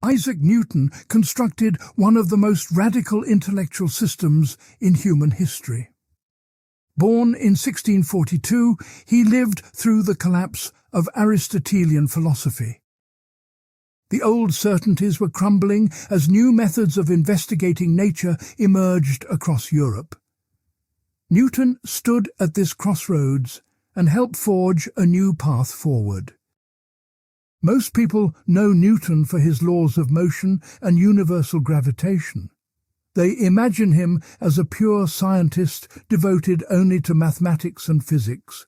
Isaac Newton constructed one of the most radical intellectual systems in human history. Born in 1642, he lived through the collapse of Aristotelian philosophy. The old certainties were crumbling as new methods of investigating nature emerged across Europe. Newton stood at this crossroads and helped forge a new path forward. Most people know Newton for his laws of motion and universal gravitation. They imagine him as a pure scientist devoted only to mathematics and physics.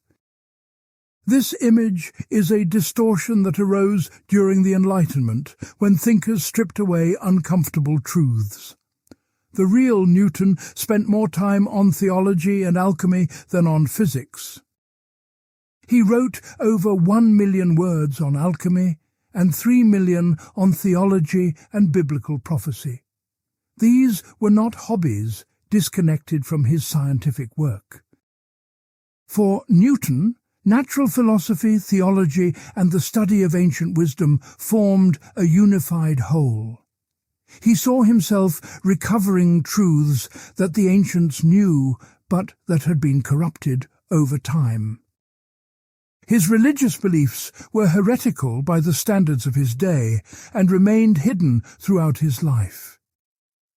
This image is a distortion that arose during the Enlightenment, when thinkers stripped away uncomfortable truths. The real Newton spent more time on theology and alchemy than on physics. He wrote over 1 million words on alchemy and 3 million on theology and biblical prophecy. These were not hobbies disconnected from his scientific work. For Newton, natural philosophy, theology, and the study of ancient wisdom formed a unified whole. He saw himself recovering truths that the ancients knew, but that had been corrupted over time. His religious beliefs were heretical by the standards of his day and remained hidden throughout his life.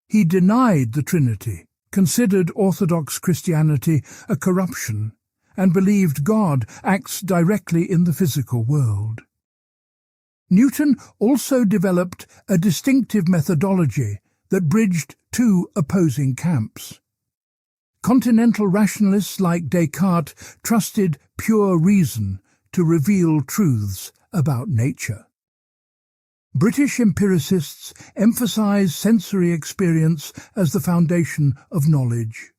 He denied the Trinity, considered Orthodox Christianity a corruption, and believed God acts directly in the physical world. Newton also developed a distinctive methodology that bridged two opposing camps. Continental rationalists like Descartes trusted pure reason to reveal truths about nature. British empiricists emphasize sensory experience as the foundation of knowledge.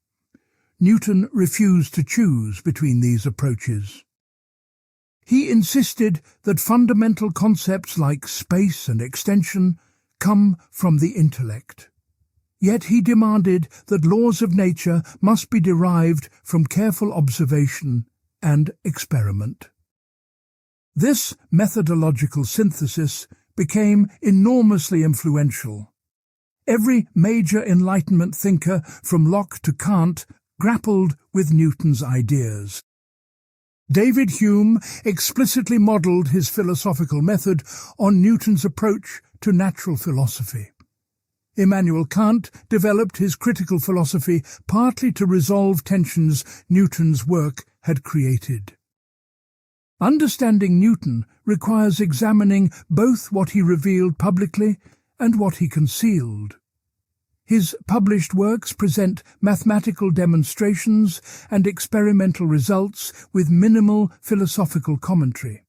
Newton refused to choose between these approaches. He insisted that fundamental concepts like space and extension come from the intellect. Yet he demanded that laws of nature must be derived from careful observation and experiment. This methodological synthesis became enormously influential. Every major Enlightenment thinker, from Locke to Kant, grappled with Newton's ideas. David Hume explicitly modelled his philosophical method on Newton's approach to natural philosophy. Immanuel Kant developed his critical philosophy partly to resolve tensions Newton's work had created. Understanding Newton requires examining both what he revealed publicly and what he concealed. His published works present mathematical demonstrations and experimental results with minimal philosophical commentary.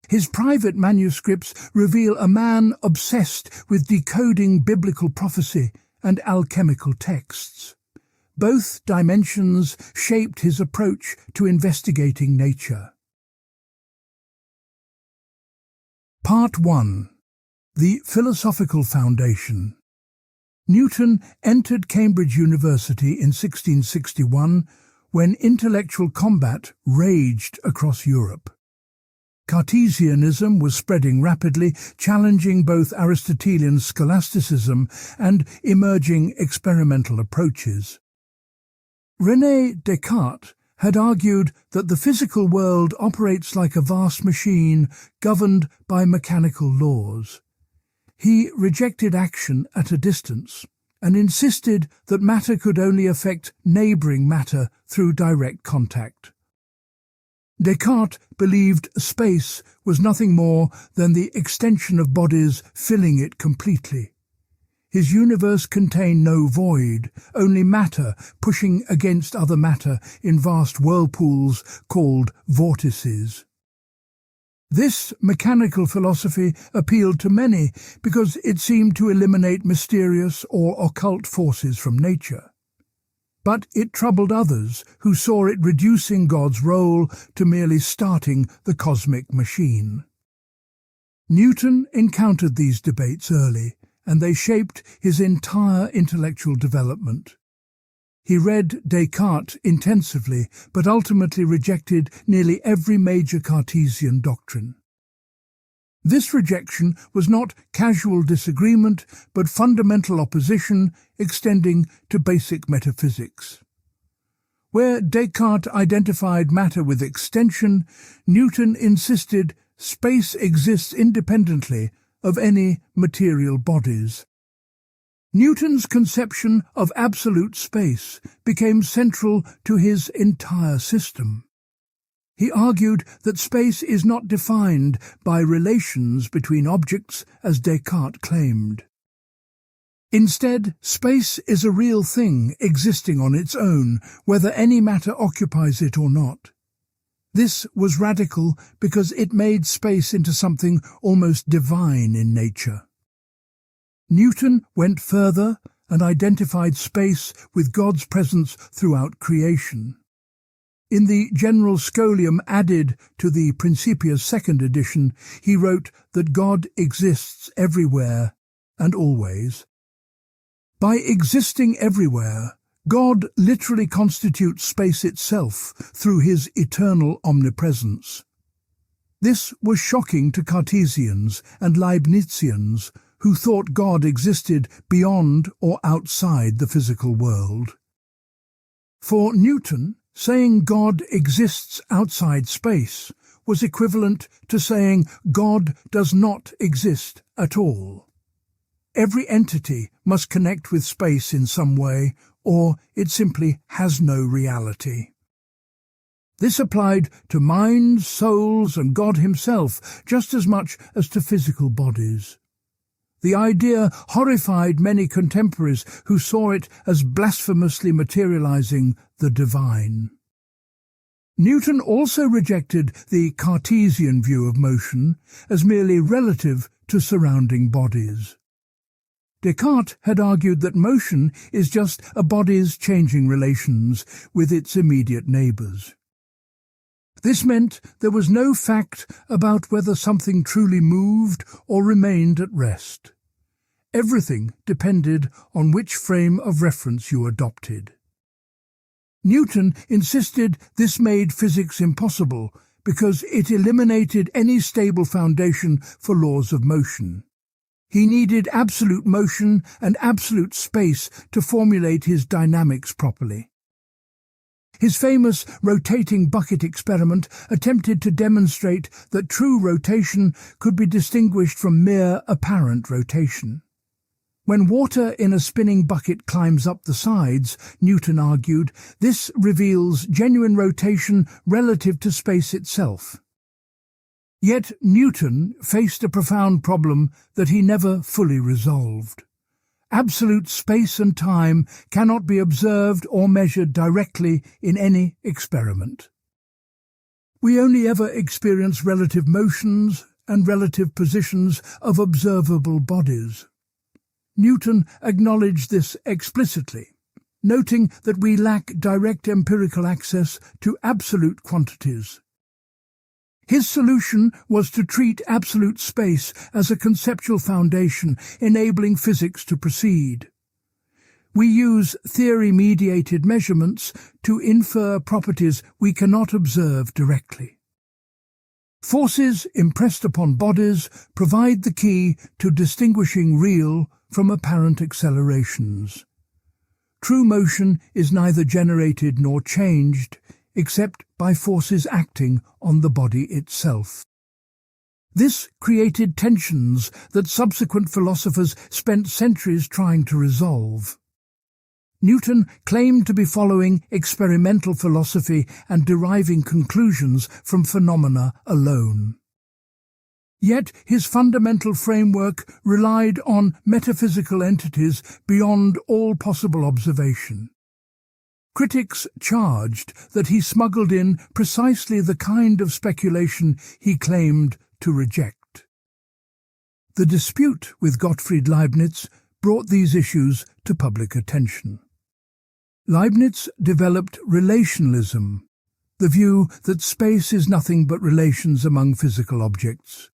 His private manuscripts reveal a man obsessed with decoding biblical prophecy and alchemical texts. Both dimensions shaped his approach to investigating nature. Part 1. The Philosophical Foundation. Newton entered Cambridge University in 1661 when intellectual combat raged across Europe. Cartesianism was spreading rapidly, challenging both Aristotelian scholasticism and emerging experimental approaches. René Descartes had argued that the physical world operates like a vast machine governed by mechanical laws. He rejected action at a distance and insisted that matter could only affect neighbouring matter through direct contact. Descartes believed space was nothing more than the extension of bodies filling it completely. His universe contained no void, only matter pushing against other matter in vast whirlpools called vortices. This mechanical philosophy appealed to many because it seemed to eliminate mysterious or occult forces from nature. But it troubled others who saw it reducing God's role to merely starting the cosmic machine. Newton encountered these debates early, and they shaped his entire intellectual development. He read Descartes intensively, but ultimately rejected nearly every major Cartesian doctrine. This rejection was not casual disagreement, but fundamental opposition extending to basic metaphysics. Where Descartes identified matter with extension, Newton insisted space exists independently of any material bodies. Newton's conception of absolute space became central to his entire system. He argued that space is not defined by relations between objects as Descartes claimed. Instead, space is a real thing existing on its own, whether any matter occupies it or not. This was radical because it made space into something almost divine in nature. Newton went further and identified space with God's presence throughout creation. In the general scholium added to the Principia's second edition, he wrote that God exists everywhere and always. By existing everywhere, God literally constitutes space itself through his eternal omnipresence. This was shocking to Cartesians and Leibnizians, who thought God existed beyond or outside the physical world. For Newton, saying God exists outside space was equivalent to saying God does not exist at all. Every entity must connect with space in some way, or it simply has no reality. This applied to minds, souls, and God himself just as much as to physical bodies. The idea horrified many contemporaries who saw it as blasphemously materializing the divine. Newton also rejected the Cartesian view of motion as merely relative to surrounding bodies. Descartes had argued that motion is just a body's changing relations with its immediate neighbours. This meant there was no fact about whether something truly moved or remained at rest. Everything depended on which frame of reference you adopted. Newton insisted this made physics impossible because it eliminated any stable foundation for laws of motion. He needed absolute motion and absolute space to formulate his dynamics properly. His famous rotating bucket experiment attempted to demonstrate that true rotation could be distinguished from mere apparent rotation. When water in a spinning bucket climbs up the sides, Newton argued, this reveals genuine rotation relative to space itself. Yet Newton faced a profound problem that he never fully resolved. Absolute space and time cannot be observed or measured directly in any experiment. We only ever experience relative motions and relative positions of observable bodies. Newton acknowledged this explicitly, noting that we lack direct empirical access to absolute quantities. His solution was to treat absolute space as a conceptual foundation, enabling physics to proceed. We use theory-mediated measurements to infer properties we cannot observe directly. Forces impressed upon bodies provide the key to distinguishing real from apparent accelerations. True motion is neither generated nor changed, except by forces acting on the body itself. This created tensions that subsequent philosophers spent centuries trying to resolve. Newton claimed to be following experimental philosophy and deriving conclusions from phenomena alone. Yet his fundamental framework relied on metaphysical entities beyond all possible observation. Critics charged that he smuggled in precisely the kind of speculation he claimed to reject. The dispute with Gottfried Leibniz brought these issues to public attention. Leibniz developed relationalism, the view that space is nothing but relations among physical objects.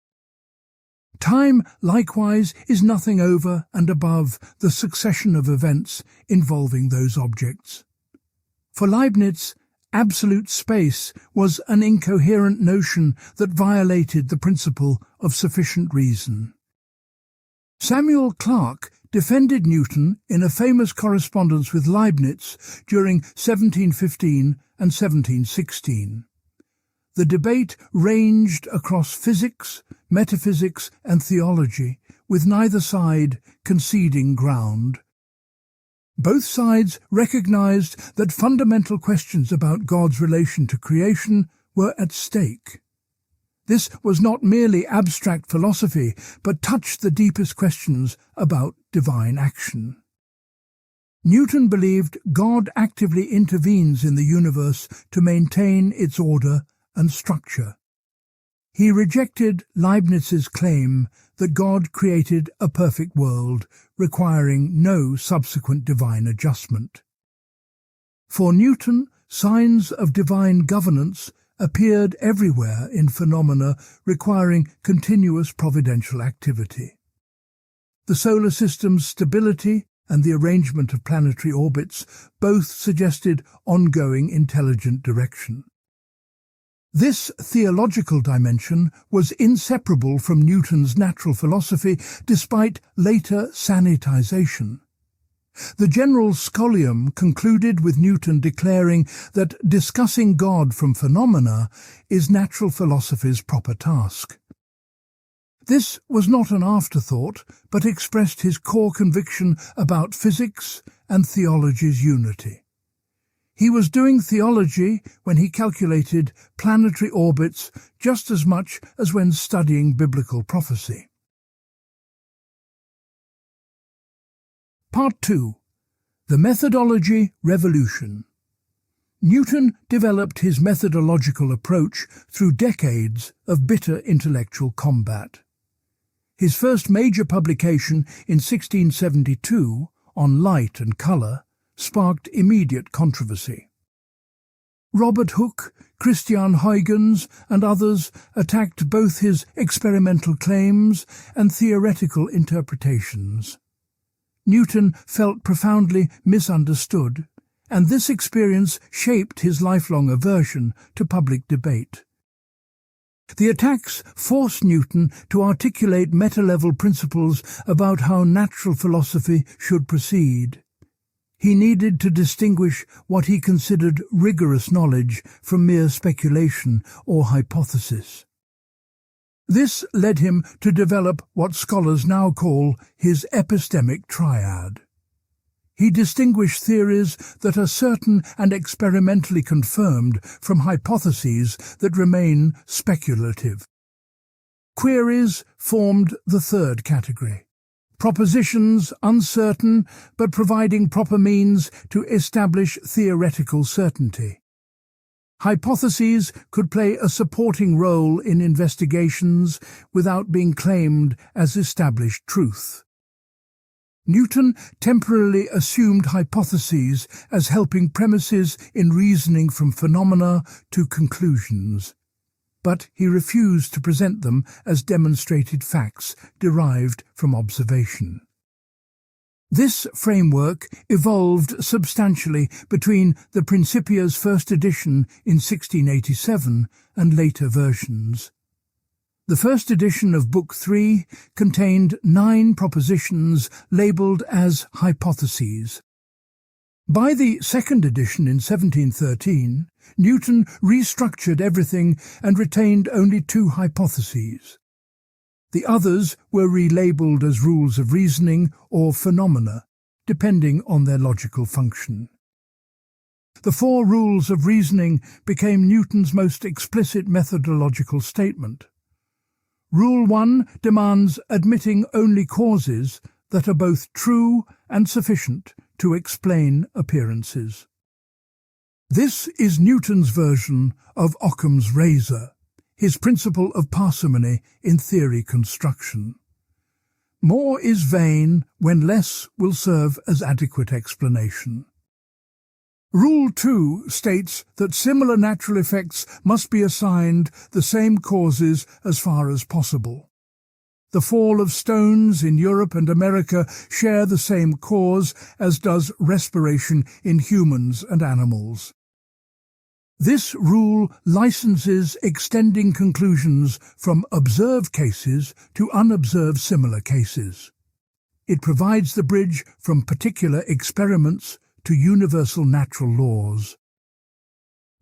Time, likewise, is nothing over and above the succession of events involving those objects. For Leibniz, absolute space was an incoherent notion that violated the principle of sufficient reason. Samuel Clarke defended Newton in a famous correspondence with Leibniz during 1715 and 1716. The debate ranged across physics, metaphysics, and theology, with neither side conceding ground. Both sides recognized that fundamental questions about God's relation to creation were at stake. This was not merely abstract philosophy, but touched the deepest questions about divine action. Newton believed God actively intervenes in the universe to maintain its order and structure. He rejected Leibniz's claim that God created a perfect world, requiring no subsequent divine adjustment. For Newton, signs of divine governance appeared everywhere in phenomena requiring continuous providential activity. The solar system's stability and the arrangement of planetary orbits both suggested ongoing intelligent direction. This theological dimension was inseparable from Newton's natural philosophy despite later sanitization. The general scholium concluded with Newton declaring that discussing God from phenomena is natural philosophy's proper task. This was not an afterthought, but expressed his core conviction about physics and theology's unity. He was doing theology when he calculated planetary orbits just as much as when studying biblical prophecy. Part 2. The Methodology Revolution. Newton developed his methodological approach through decades of bitter intellectual combat. His first major publication in 1672, on light and colour, sparked immediate controversy. Robert Hooke, Christian Huygens, and others attacked both his experimental claims and theoretical interpretations. Newton felt profoundly misunderstood, and this experience shaped his lifelong aversion to public debate. The attacks forced Newton to articulate meta-level principles about how natural philosophy should proceed. He needed to distinguish what he considered rigorous knowledge from mere speculation or hypothesis. This led him to develop what scholars now call his epistemic triad. He distinguished theories that are certain and experimentally confirmed from hypotheses that remain speculative. Queries formed the third category. Propositions uncertain but providing proper means to establish theoretical certainty. Hypotheses could play a supporting role in investigations without being claimed as established truth. Newton temporarily assumed hypotheses as helping premises in reasoning from phenomena to conclusions, but he refused to present them as demonstrated facts derived from observation. This framework evolved substantially between the Principia's first edition in 1687 and later versions. The first edition of Book 3 contained 9 propositions labelled as hypotheses. By the second edition in 1713, Newton restructured everything and retained only 2 hypotheses. The others were relabelled as rules of reasoning or phenomena, depending on their logical function. The 4 rules of reasoning became Newton's most explicit methodological statement. Rule 1 demands admitting only causes that are both true and sufficient to explain appearances. This is Newton's version of Occam's razor, his principle of parsimony in theory construction. More is vain when less will serve as adequate explanation. Rule 2 states that similar natural effects must be assigned the same causes as far as possible. The fall of stones in Europe and America share the same cause as does respiration in humans and animals. This rule licenses extending conclusions from observed cases to unobserved similar cases. It provides the bridge from particular experiments to universal natural laws.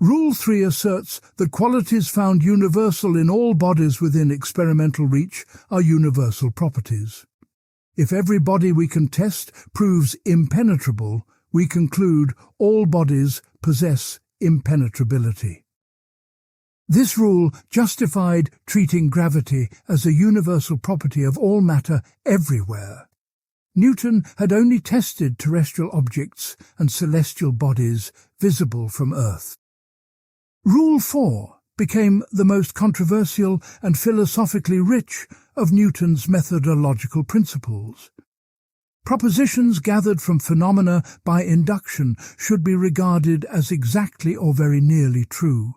Rule 3 asserts that qualities found universal in all bodies within experimental reach are universal properties. If every body we can test proves impenetrable, we conclude all bodies possess impenetrability. This rule justified treating gravity as a universal property of all matter everywhere. Newton had only tested terrestrial objects and celestial bodies visible from Earth. Rule 4 became the most controversial and philosophically rich of Newton's methodological principles. Propositions gathered from phenomena by induction should be regarded as exactly or very nearly true.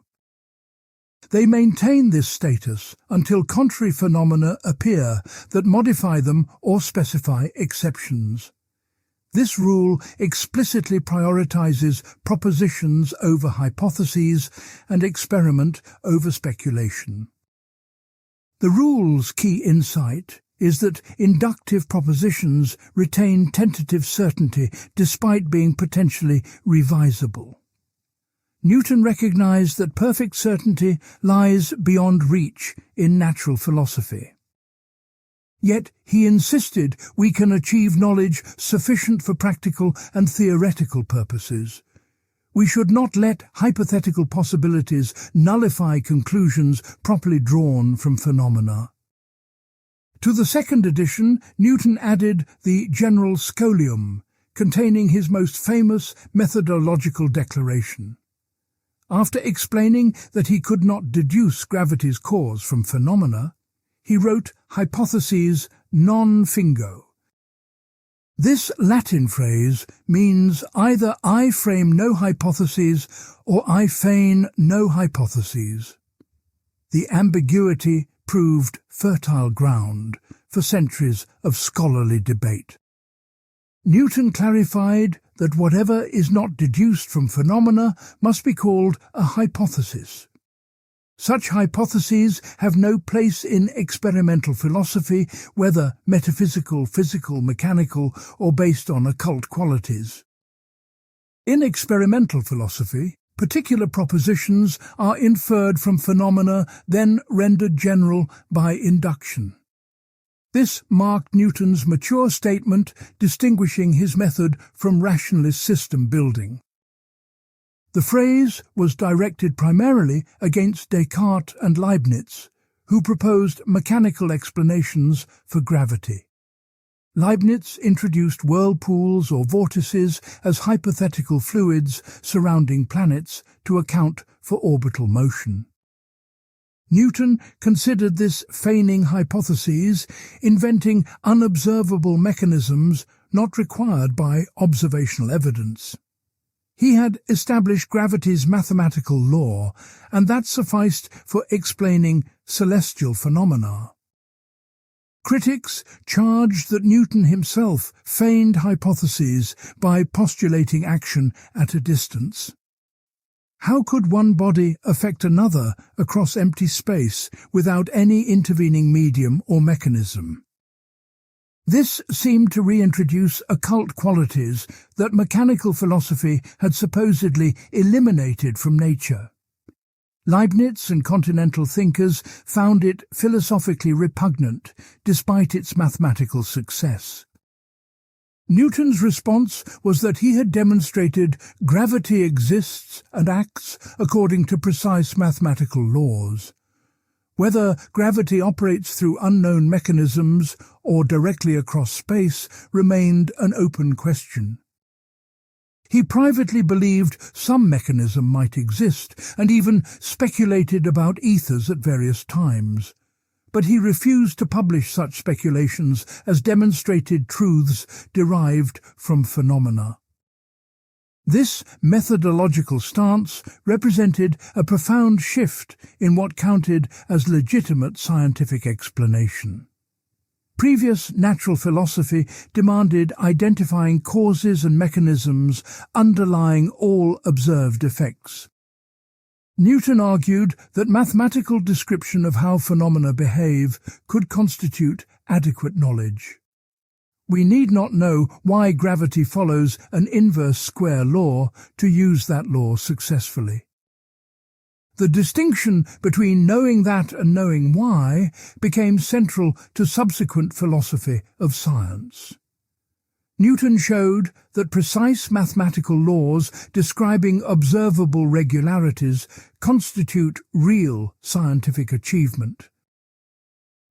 They maintain this status until contrary phenomena appear that modify them or specify exceptions. This rule explicitly prioritizes propositions over hypotheses and experiment over speculation. The rule's key insight is that inductive propositions retain tentative certainty despite being potentially revisable. Newton recognized that perfect certainty lies beyond reach in natural philosophy. Yet he insisted we can achieve knowledge sufficient for practical and theoretical purposes. We should not let hypothetical possibilities nullify conclusions properly drawn from phenomena. To the second edition, Newton added the General Scholium, containing his most famous methodological declaration. After explaining that he could not deduce gravity's cause from phenomena, he wrote Hypotheses non Fingo. This Latin phrase means either I frame no hypotheses or I feign no hypotheses. The ambiguity proved fertile ground for centuries of scholarly debate. Newton clarified that whatever is not deduced from phenomena must be called a hypothesis. Such hypotheses have no place in experimental philosophy, whether metaphysical, physical, mechanical, or based on occult qualities. In experimental philosophy, particular propositions are inferred from phenomena then rendered general by induction. This marked Newton's mature statement, distinguishing his method from rationalist system building. The phrase was directed primarily against Descartes and Leibniz, who proposed mechanical explanations for gravity. Leibniz introduced whirlpools or vortices as hypothetical fluids surrounding planets to account for orbital motion. Newton considered this feigning hypotheses, inventing unobservable mechanisms not required by observational evidence. He had established gravity's mathematical law, and that sufficed for explaining celestial phenomena. Critics charged that Newton himself feigned hypotheses by postulating action at a distance. How could one body affect another across empty space without any intervening medium or mechanism? This seemed to reintroduce occult qualities that mechanical philosophy had supposedly eliminated from nature. Leibniz and continental thinkers found it philosophically repugnant, despite its mathematical success. Newton's response was that he had demonstrated gravity exists and acts according to precise mathematical laws. Whether gravity operates through unknown mechanisms or directly across space remained an open question. He privately believed some mechanism might exist, and even speculated about ethers at various times. But he refused to publish such speculations as demonstrated truths derived from phenomena. This methodological stance represented a profound shift in what counted as legitimate scientific explanation. Previous natural philosophy demanded identifying causes and mechanisms underlying all observed effects. Newton argued that mathematical description of how phenomena behave could constitute adequate knowledge. We need not know why gravity follows an inverse square law to use that law successfully. The distinction between knowing that and knowing why became central to subsequent philosophy of science. Newton showed that precise mathematical laws describing observable regularities constitute real scientific achievement.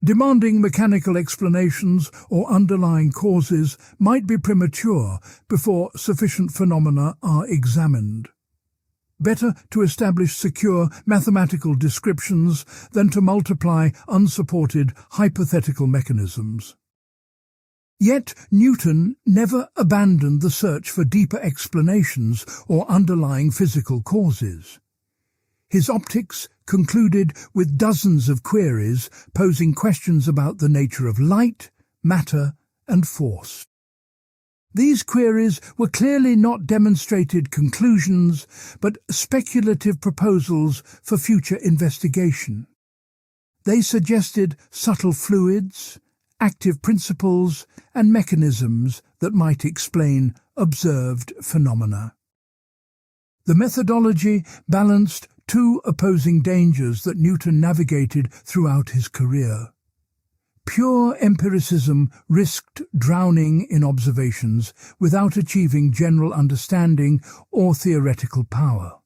Demanding mechanical explanations or underlying causes might be premature before sufficient phenomena are examined. Better to establish secure mathematical descriptions than to multiply unsupported hypothetical mechanisms. Yet Newton never abandoned the search for deeper explanations or underlying physical causes. His optics concluded with dozens of queries posing questions about the nature of light, matter, and force. These queries were clearly not demonstrated conclusions, but speculative proposals for future investigation. They suggested subtle fluids, active principles, and mechanisms that might explain observed phenomena. The methodology balanced two opposing dangers that Newton navigated throughout his career. Pure empiricism risked drowning in observations without achieving general understanding or theoretical power.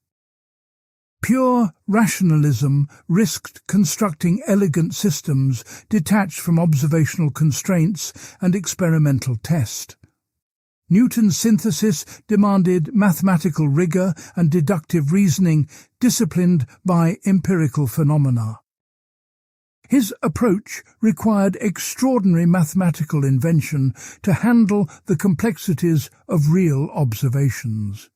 Pure rationalism risked constructing elegant systems detached from observational constraints and experimental test. Newton's synthesis demanded mathematical rigor and deductive reasoning disciplined by empirical phenomena. His approach required extraordinary mathematical invention to handle the complexities of real observations.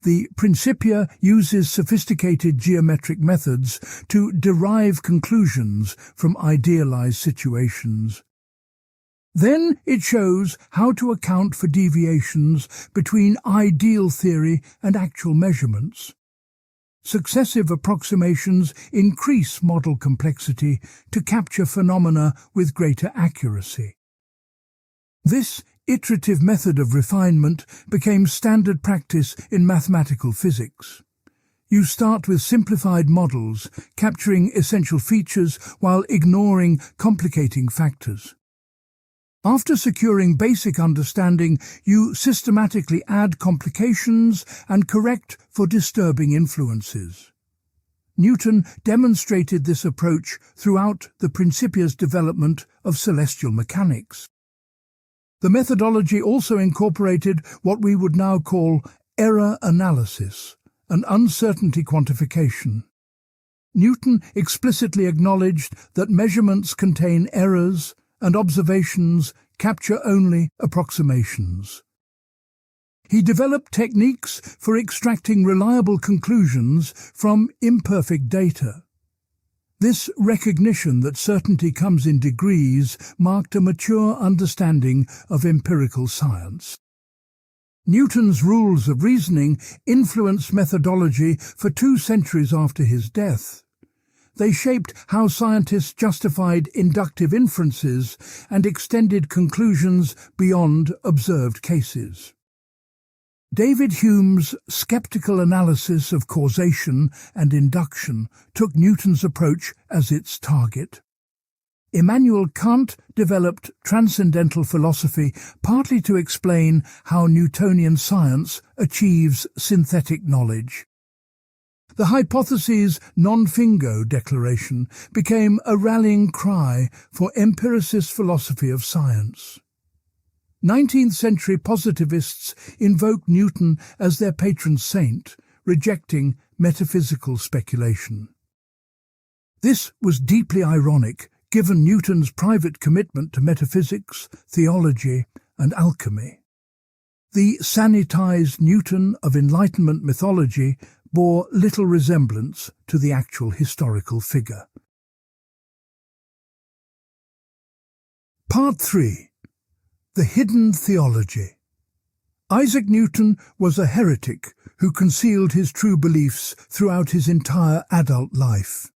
The Principia uses sophisticated geometric methods to derive conclusions from idealized situations. Then it shows how to account for deviations between ideal theory and actual measurements. Successive approximations increase model complexity to capture phenomena with greater accuracy. This iterative method of refinement became standard practice in mathematical physics. You start with simplified models, capturing essential features while ignoring complicating factors. After securing basic understanding, you systematically add complications and correct for disturbing influences. Newton demonstrated this approach throughout the Principia's development of celestial mechanics. The methodology also incorporated what we would now call error analysis and uncertainty quantification. Newton explicitly acknowledged that measurements contain errors and observations capture only approximations. He developed techniques for extracting reliable conclusions from imperfect data. This recognition that certainty comes in degrees marked a mature understanding of empirical science. Newton's rules of reasoning influenced methodology for 2 centuries after his death. They shaped how scientists justified inductive inferences and extended conclusions beyond observed cases. David Hume's skeptical analysis of causation and induction took Newton's approach as its target. Immanuel Kant developed transcendental philosophy partly to explain how Newtonian science achieves synthetic knowledge. The Hypotheses non-Fingo declaration became a rallying cry for empiricist philosophy of science. 19th-century positivists invoked Newton as their patron saint, rejecting metaphysical speculation. This was deeply ironic, given Newton's private commitment to metaphysics, theology, and alchemy. The sanitized Newton of Enlightenment mythology bore little resemblance to the actual historical figure. Part 3. The Hidden Theology. Isaac Newton was a heretic who concealed his true beliefs throughout his entire adult life.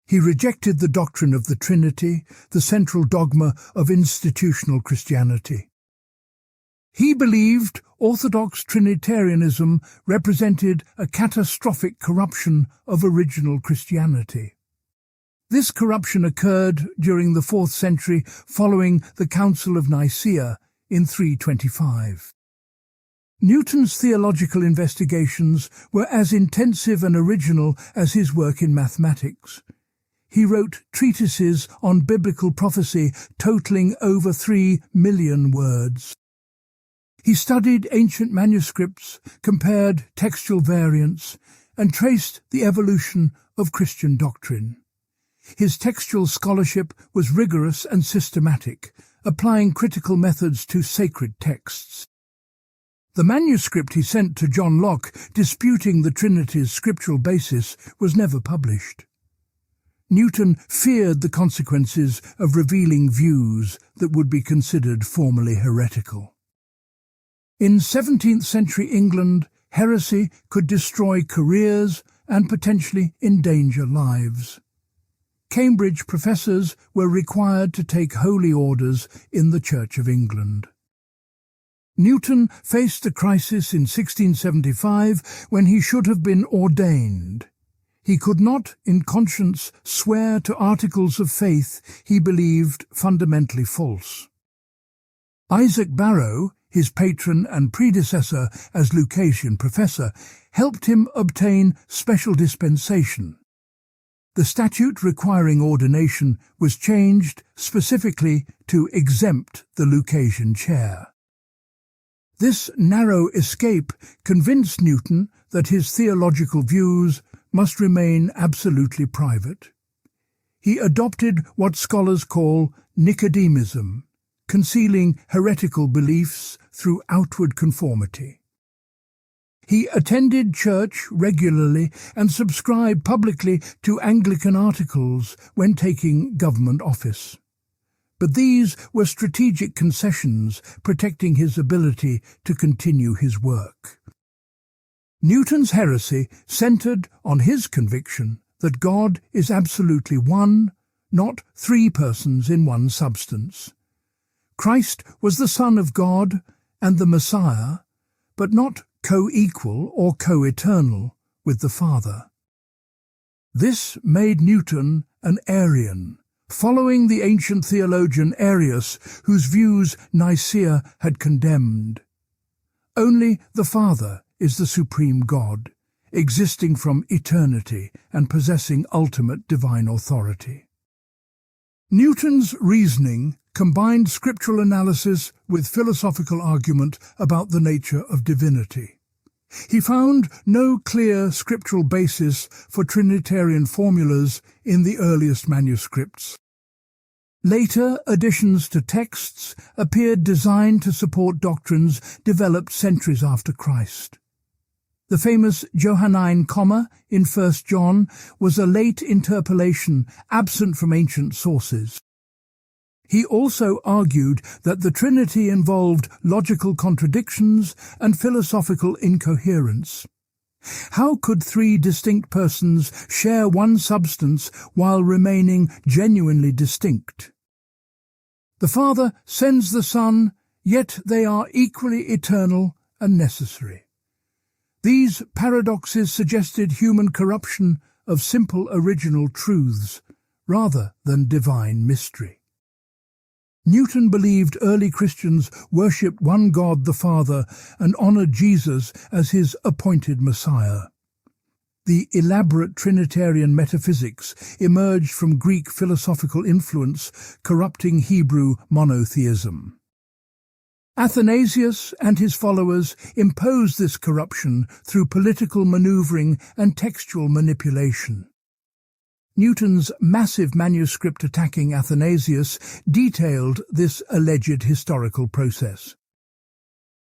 He rejected the doctrine of the Trinity, the central dogma of institutional Christianity. He believed Orthodox Trinitarianism represented a catastrophic corruption of original Christianity. This corruption occurred during the 4th century following the Council of Nicaea in 325. Newton's theological investigations were as intensive and original as his work in mathematics. He wrote treatises on biblical prophecy totaling over 3 million words. He studied ancient manuscripts, compared textual variants, and traced the evolution of Christian doctrine. His textual scholarship was rigorous and systematic, applying critical methods to sacred texts. The manuscript he sent to John Locke disputing the Trinity's scriptural basis was never published. Newton feared the consequences of revealing views that would be considered formally heretical. In 17th century England, heresy could destroy careers and potentially endanger lives. Cambridge professors were required to take holy orders in the Church of England. Newton faced a crisis in 1675 when he should have been ordained. He could not, in conscience, swear to articles of faith he believed fundamentally false. Isaac Barrow, his patron and predecessor as Lucasian professor, helped him obtain special dispensation. The statute requiring ordination was changed specifically to exempt the Lucasian chair. This narrow escape convinced Newton that his theological views must remain absolutely private. He adopted what scholars call Nicodemism, concealing heretical beliefs through outward conformity. He attended church regularly and subscribed publicly to Anglican articles when taking government office. But these were strategic concessions protecting his ability to continue his work. Newton's heresy centered on his conviction that God is absolutely one, not 3 persons in one substance. Christ was the Son of God and the Messiah, but not co-equal or co-eternal with the Father. This made Newton an Arian, following the ancient theologian Arius, whose views Nicaea had condemned. Only the Father is the supreme God, existing from eternity and possessing ultimate divine authority. Newton's reasoning combined scriptural analysis with philosophical argument about the nature of divinity. He found no clear scriptural basis for Trinitarian formulas in the earliest manuscripts. Later additions to texts appeared designed to support doctrines developed centuries after Christ. The famous Johannine comma in 1 John was a late interpolation absent from ancient sources. He also argued that the Trinity involved logical contradictions and philosophical incoherence. How could 3 distinct persons share one substance while remaining genuinely distinct? The Father sends the Son, yet they are equally eternal and necessary. These paradoxes suggested human corruption of simple original truths, rather than divine mystery. Newton believed early Christians worshipped one God the Father and honored Jesus as his appointed Messiah. The elaborate Trinitarian metaphysics emerged from Greek philosophical influence, corrupting Hebrew monotheism. Athanasius and his followers imposed this corruption through political maneuvering and textual manipulation. Newton's massive manuscript attacking Athanasius detailed this alleged historical process.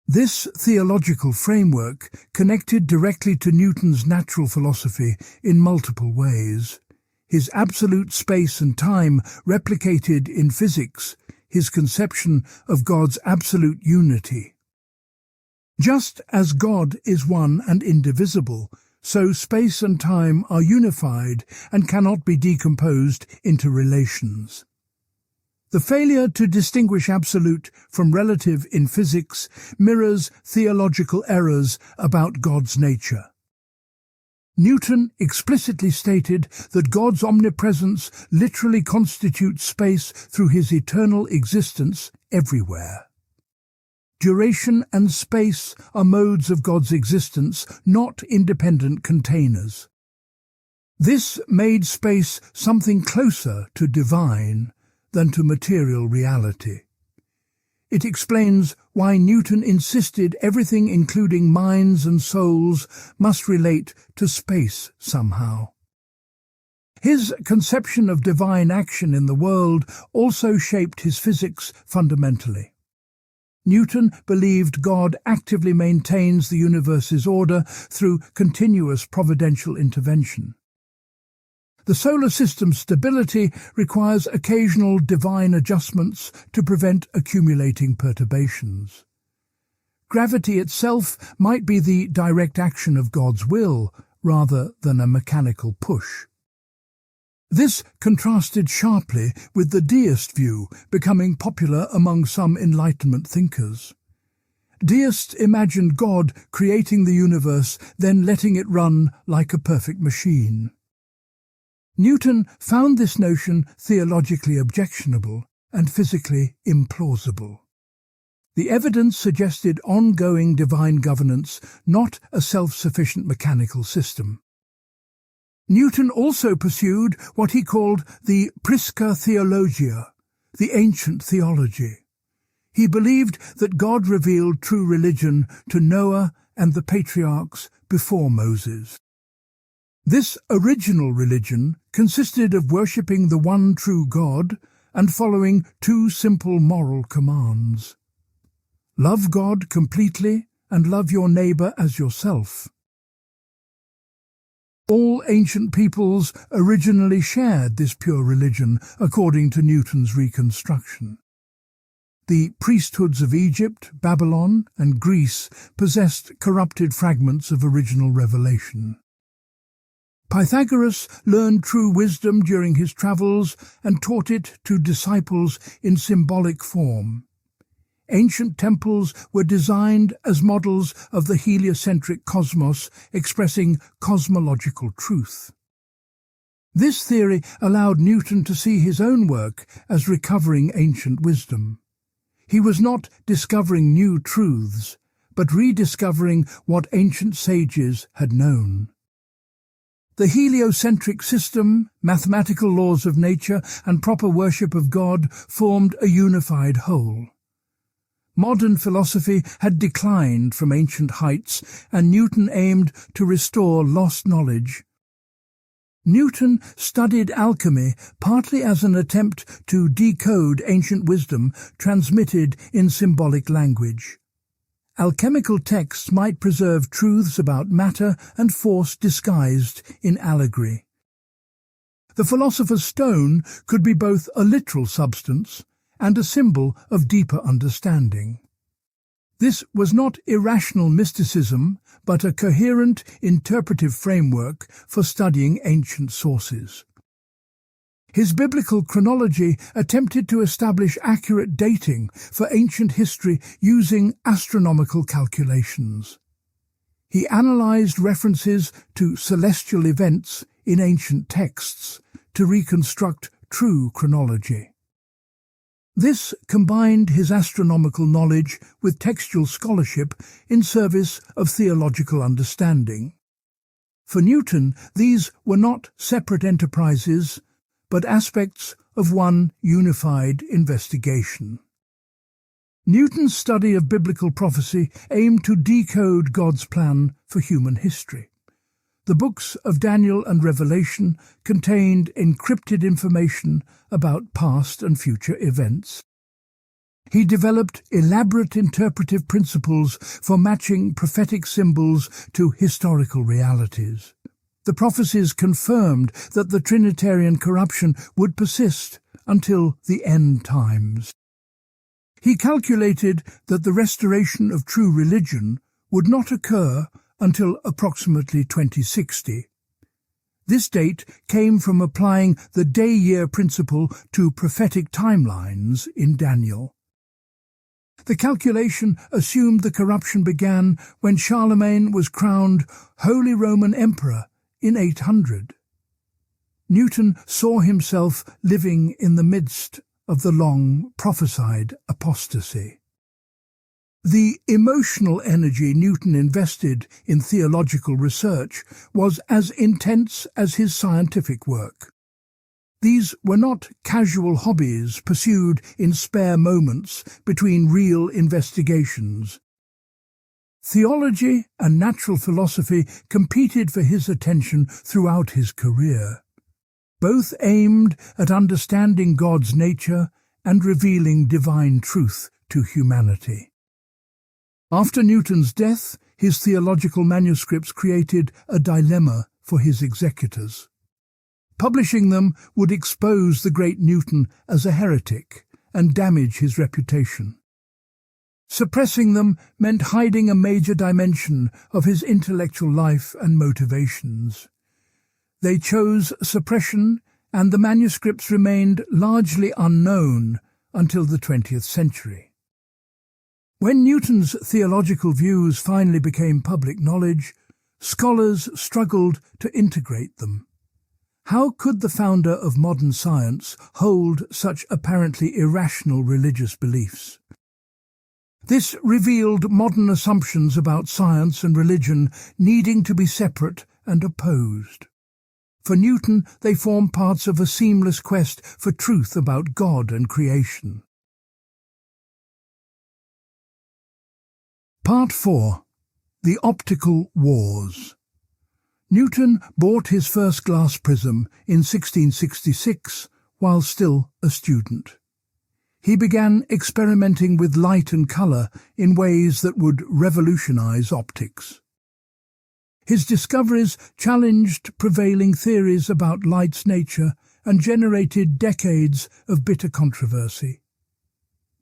This theological framework connected directly to Newton's natural philosophy in multiple ways. His absolute space and time replicated in physics his conception of God's absolute unity. Just as God is one and indivisible, so space and time are unified and cannot be decomposed into relations. The failure to distinguish absolute from relative in physics mirrors theological errors about God's nature. Newton explicitly stated that God's omnipresence literally constitutes space through his eternal existence everywhere. Duration and space are modes of God's existence, not independent containers. This made space something closer to divine than to material reality. It explains why Newton insisted everything, including minds and souls, must relate to space somehow. His conception of divine action in the world also shaped his physics fundamentally. Newton believed God actively maintains the universe's order through continuous providential intervention. The solar system's stability requires occasional divine adjustments to prevent accumulating perturbations. Gravity itself might be the direct action of God's will rather than a mechanical push. This contrasted sharply with the deist view becoming popular among some Enlightenment thinkers. Deists imagined God creating the universe, then letting it run like a perfect machine. Newton found this notion theologically objectionable and physically implausible. The evidence suggested ongoing divine governance, not a self-sufficient mechanical system. Newton also pursued what he called the Principia Theologia, the ancient theology. He believed that God revealed true religion to Noah and the patriarchs before Moses. This original religion consisted of worshipping the one true God and following two simple moral commands. Love God completely and love your neighbor as yourself. All ancient peoples originally shared this pure religion, according to Newton's reconstruction. The priesthoods of Egypt, Babylon, and Greece possessed corrupted fragments of original revelation. Pythagoras learned true wisdom during his travels and taught it to disciples in symbolic form. Ancient temples were designed as models of the heliocentric cosmos, expressing cosmological truth. This theory allowed Newton to see his own work as recovering ancient wisdom. He was not discovering new truths, but rediscovering what ancient sages had known. The heliocentric system, mathematical laws of nature, and proper worship of God formed a unified whole. Modern philosophy had declined from ancient heights, and Newton aimed to restore lost knowledge. Newton studied alchemy partly as an attempt to decode ancient wisdom transmitted in symbolic language. Alchemical texts might preserve truths about matter and force disguised in allegory. The philosopher's stone could be both a literal substance and a symbol of deeper understanding. This was not irrational mysticism, but a coherent interpretive framework for studying ancient sources. His biblical chronology attempted to establish accurate dating for ancient history using astronomical calculations. He analyzed references to celestial events in ancient texts to reconstruct true chronology. This combined his astronomical knowledge with textual scholarship in service of theological understanding. For Newton, these were not separate enterprises, but aspects of one unified investigation. Newton's study of biblical prophecy aimed to decode God's plan for human history. The books of Daniel and Revelation contained encrypted information about past and future events. He developed elaborate interpretive principles for matching prophetic symbols to historical realities. The prophecies confirmed that the Trinitarian corruption would persist until the end times. He calculated that the restoration of true religion would not occur until approximately 2060. This date came from applying the day-year principle to prophetic timelines in Daniel. The calculation assumed the corruption began when Charlemagne was crowned Holy Roman Emperor in 800. Newton saw himself living in the midst of the long prophesied apostasy. The emotional energy Newton invested in theological research was as intense as his scientific work. These were not casual hobbies pursued in spare moments between real investigations. Theology and natural philosophy competed for his attention throughout his career. Both aimed at understanding God's nature and revealing divine truth to humanity. After Newton's death, his theological manuscripts created a dilemma for his executors. Publishing them would expose the great Newton as a heretic and damage his reputation. Suppressing them meant hiding a major dimension of his intellectual life and motivations. They chose suppression, and the manuscripts remained largely unknown until the 20th century. When Newton's theological views finally became public knowledge, scholars struggled to integrate them. How could the founder of modern science hold such apparently irrational religious beliefs? This revealed modern assumptions about science and religion needing to be separate and opposed. For Newton, they form parts of a seamless quest for truth about God and creation. Part 4. The Optical Wars. Newton bought his first glass prism in 1666 while still a student. He began experimenting with light and colour in ways that would revolutionize optics. His discoveries challenged prevailing theories about light's nature and generated decades of bitter controversy.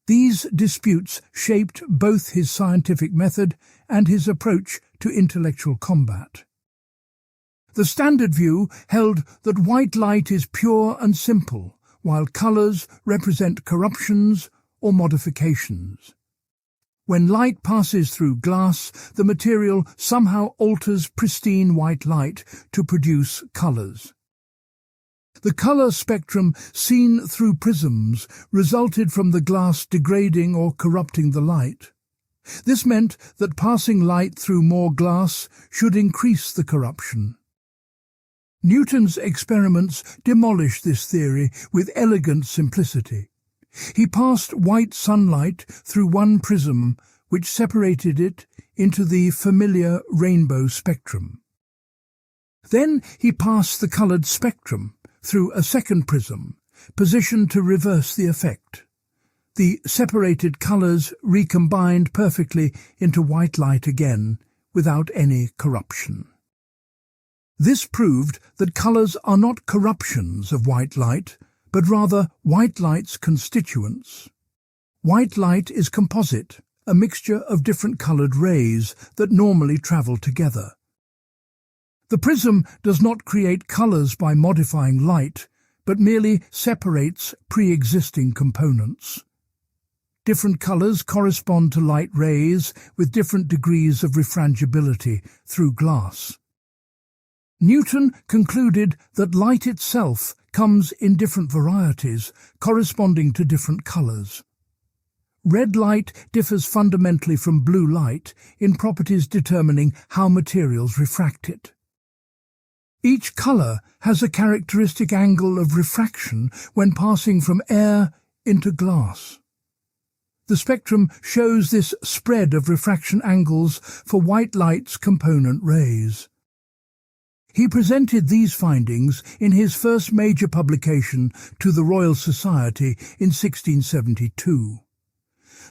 These disputes shaped both his scientific method and his approach to intellectual combat. The standard view held that white light is pure and simple, while colours represent corruptions or modifications. When light passes through glass, the material somehow alters pristine white light to produce colours. The colour spectrum seen through prisms resulted from the glass degrading or corrupting the light. This meant that passing light through more glass should increase the corruption. Newton's experiments demolished this theory with elegant simplicity. He passed white sunlight through one prism, which separated it into the familiar rainbow spectrum. Then he passed the coloured spectrum through a second prism, positioned to reverse the effect. The separated colours recombined perfectly into white light again, without any corruption. This proved that colours are not corruptions of white light, but rather white light's constituents. White light is composite, a mixture of different coloured rays that normally travel together. The prism does not create colours by modifying light, but merely separates pre-existing components. Different colours correspond to light rays with different degrees of refrangibility through glass. Newton concluded that light itself comes in different varieties, corresponding to different colours. Red light differs fundamentally from blue light in properties determining how materials refract it. Each colour has a characteristic angle of refraction when passing from air into glass. The spectrum shows this spread of refraction angles for white light's component rays. He presented these findings in his first major publication to the Royal Society in 1672.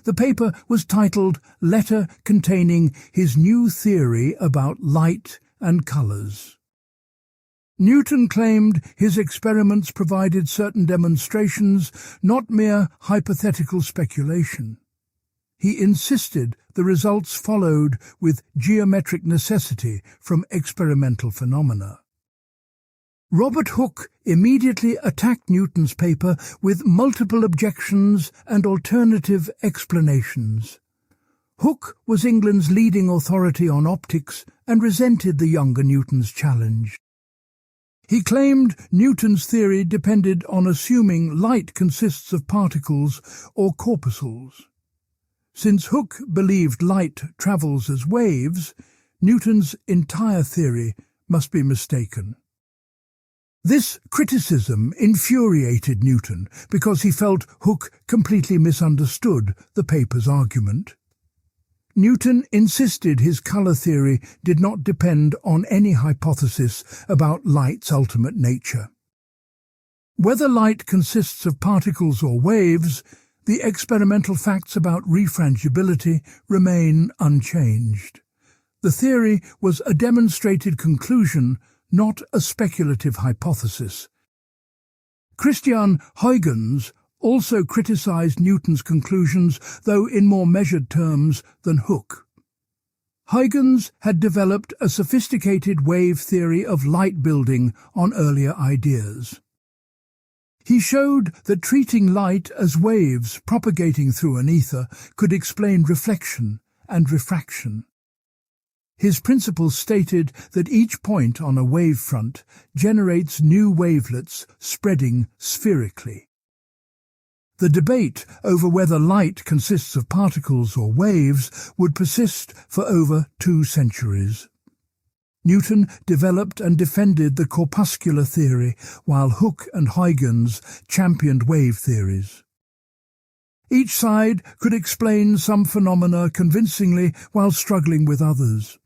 The paper was titled Letter Containing His New Theory About Light and Colours. Newton claimed his experiments provided certain demonstrations, not mere hypothetical speculation. he insisted the results followed with geometric necessity from experimental phenomena. Robert Hooke immediately attacked Newton's paper with multiple objections and alternative explanations. Hooke was England's leading authority on optics and resented the younger Newton's challenge. He claimed Newton's theory depended on assuming light consists of particles or corpuscles. Since Hooke believed light travels as waves, Newton's entire theory must be mistaken. This criticism infuriated Newton because he felt Hooke completely misunderstood the paper's argument. Newton insisted his colour theory did not depend on any hypothesis about light's ultimate nature. Whether light consists of particles or waves, the experimental facts about refrangibility remain unchanged. The theory was a demonstrated conclusion, not a speculative hypothesis. Christian Huygens also criticized Newton's conclusions, though in more measured terms than Hooke. Huygens had developed a sophisticated wave theory of light building on earlier ideas. He showed that treating light as waves propagating through an ether could explain reflection and refraction. His principles stated that each point on a wavefront generates new wavelets spreading spherically. The debate over whether light consists of particles or waves would persist for over 2 centuries. Newton developed and defended the corpuscular theory, while Hooke and Huygens championed wave theories. Each side could explain some phenomena convincingly while struggling with others.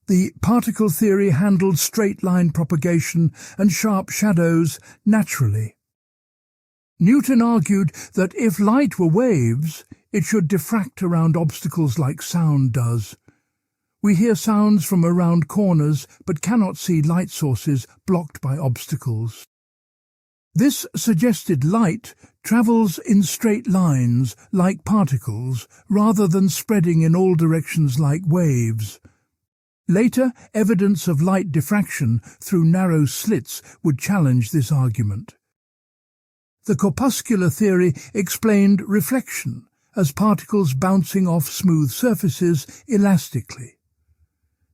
The particle theory handled straight-line propagation and sharp shadows naturally. Newton argued that if light were waves, it should diffract around obstacles like sound does. We hear sounds from around corners but cannot see light sources blocked by obstacles. This suggested light travels in straight lines like particles rather than spreading in all directions like waves. Later, evidence of light diffraction through narrow slits would challenge this argument. The corpuscular theory explained reflection as particles bouncing off smooth surfaces elastically.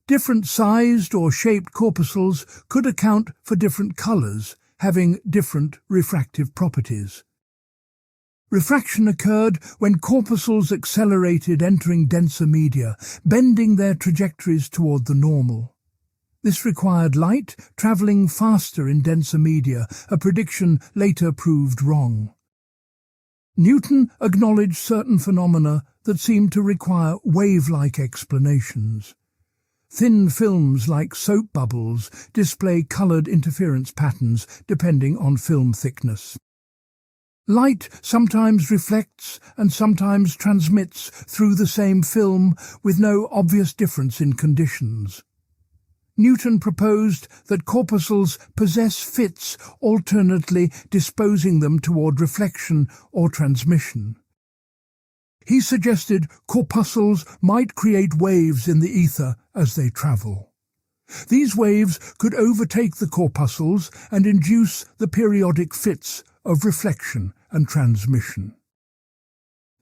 Different sized or shaped corpuscles could account for different colours, having different refractive properties. Refraction occurred when corpuscles accelerated entering denser media, bending their trajectories toward the normal. This required light travelling faster in denser media, a prediction later proved wrong. Newton acknowledged certain phenomena that seemed to require wave-like explanations. Thin films like soap bubbles display coloured interference patterns depending on film thickness. Light sometimes reflects and sometimes transmits through the same film with no obvious difference in conditions. Newton proposed that corpuscles possess fits, alternately disposing them toward reflection or transmission. He suggested corpuscles might create waves in the ether as they travel. These waves could overtake the corpuscles and induce the periodic fits of reflection and transmission.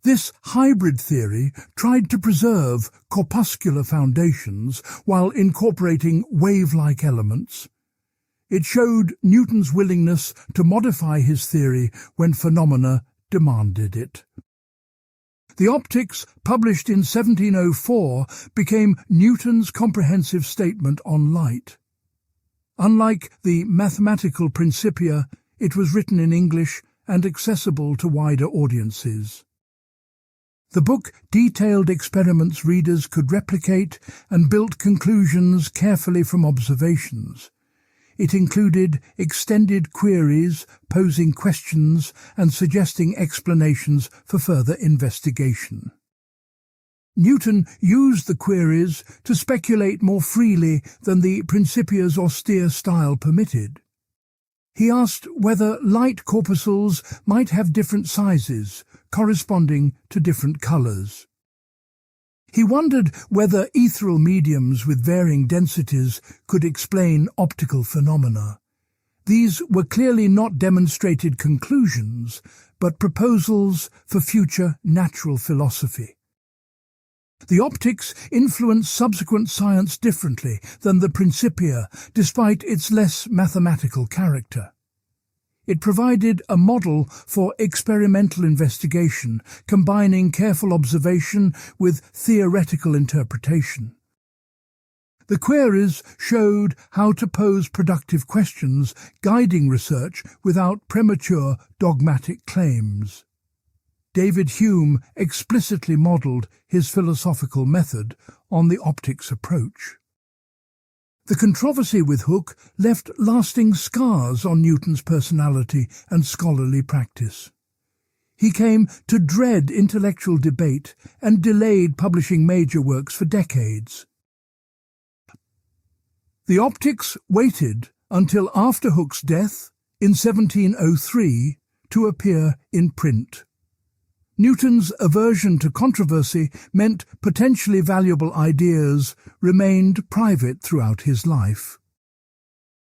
This hybrid theory tried to preserve corpuscular foundations while incorporating wave-like elements. It showed Newton's willingness to modify his theory when phenomena demanded it. The Optics, published in 1704, became Newton's comprehensive statement on light. Unlike the mathematical Principia, it was written in English and accessible to wider audiences. The book detailed experiments readers could replicate and built conclusions carefully from observations. It included extended queries, posing questions and suggesting explanations for further investigation. Newton used the queries to speculate more freely than the Principia's austere style permitted. He asked whether light corpuscles might have different sizes, corresponding to different colours. He wondered whether ethereal mediums with varying densities could explain optical phenomena. These were clearly not demonstrated conclusions, but proposals for future natural philosophy. The optics influenced subsequent science differently than the Principia, despite its less mathematical character. It provided a model for experimental investigation, combining careful observation with theoretical interpretation. The queries showed how to pose productive questions, guiding research without premature dogmatic claims. David Hume explicitly modelled his philosophical method on the optics approach. The controversy with Hooke left lasting scars on Newton's personality and scholarly practice. He came to dread intellectual debate and delayed publishing major works for decades. The optics waited until after Hooke's death in 1703 to appear in print. Newton's aversion to controversy meant potentially valuable ideas remained private throughout his life.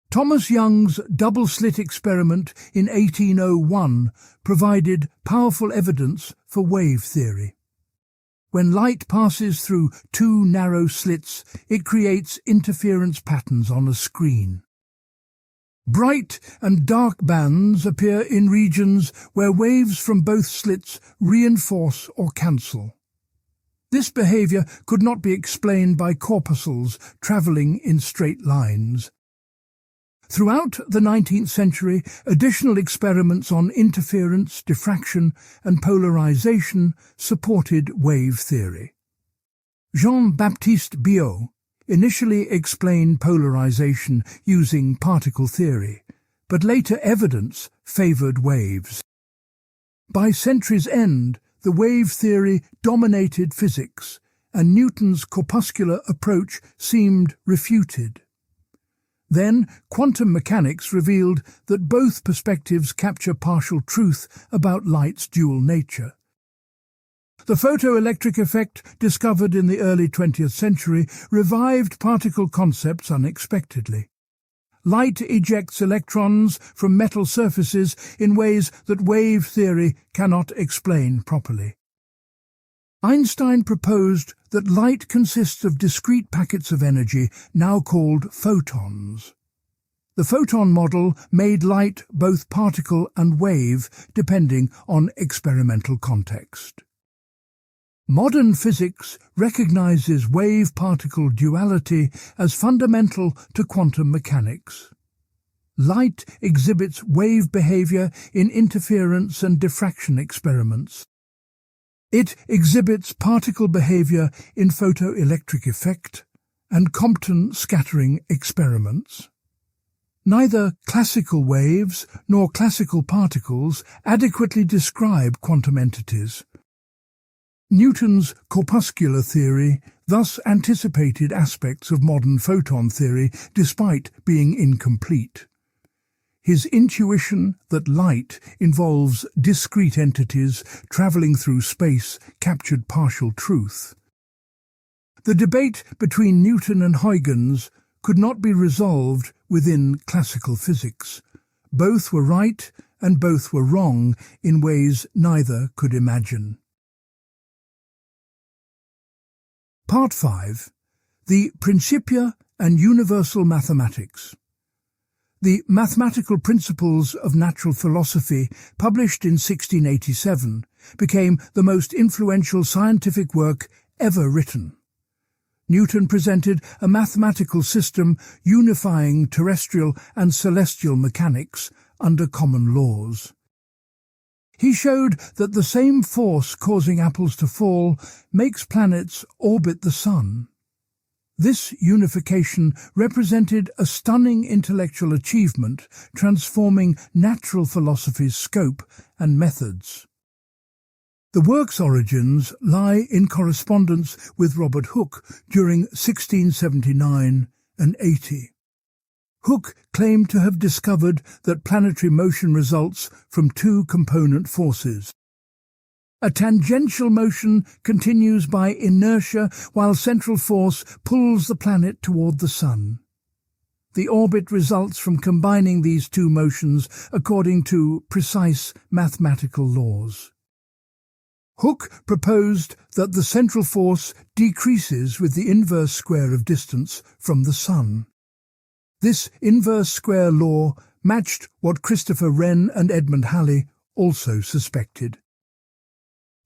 Thomas Young's double-slit experiment in 1801 provided powerful evidence for wave theory. When light passes through two narrow slits, it creates interference patterns on a screen. Bright and dark bands appear in regions where waves from both slits reinforce or cancel. This behavior could not be explained by corpuscles traveling in straight lines. Throughout the 19th century, additional experiments on interference, diffraction, and polarization supported wave theory. Jean-Baptiste Biot initially explained polarization using particle theory, but later evidence favored waves. By century's end, the wave theory dominated physics, and Newton's corpuscular approach seemed refuted. Then, quantum mechanics revealed that both perspectives capture partial truth about light's dual nature. The photoelectric effect, discovered in the early 20th century, revived particle concepts unexpectedly. Light ejects electrons from metal surfaces in ways that wave theory cannot explain properly. Einstein proposed that light consists of discrete packets of energy, now called photons. The photon model made light both particle and wave, depending on experimental context. Modern physics recognizes wave-particle duality as fundamental to quantum mechanics. Light exhibits wave behavior in interference and diffraction experiments. It exhibits particle behavior in photoelectric effect and Compton scattering experiments. Neither classical waves nor classical particles adequately describe quantum entities. Newton's corpuscular theory thus anticipated aspects of modern photon theory despite being incomplete. His intuition that light involves discrete entities travelling through space captured partial truth. The debate between Newton and Huygens could not be resolved within classical physics. Both were right and both were wrong in ways neither could imagine. Part 5. The Principia and Universal Mathematics. The Mathematical Principles of Natural Philosophy, published in 1687, became the most influential scientific work ever written. Newton presented a mathematical system unifying terrestrial and celestial mechanics under common laws. He showed that the same force causing apples to fall makes planets orbit the sun. This unification represented a stunning intellectual achievement, transforming natural philosophy's scope and methods. The work's origins lie in correspondence with Robert Hooke during 1679 and 80. Hooke claimed to have discovered that planetary motion results from two component forces. A tangential motion continues by inertia while central force pulls the planet toward the Sun. The orbit results from combining these two motions according to precise mathematical laws. Hooke proposed that the central force decreases with the inverse square of distance from the Sun. This inverse square law matched what Christopher Wren and Edmund Halley also suspected.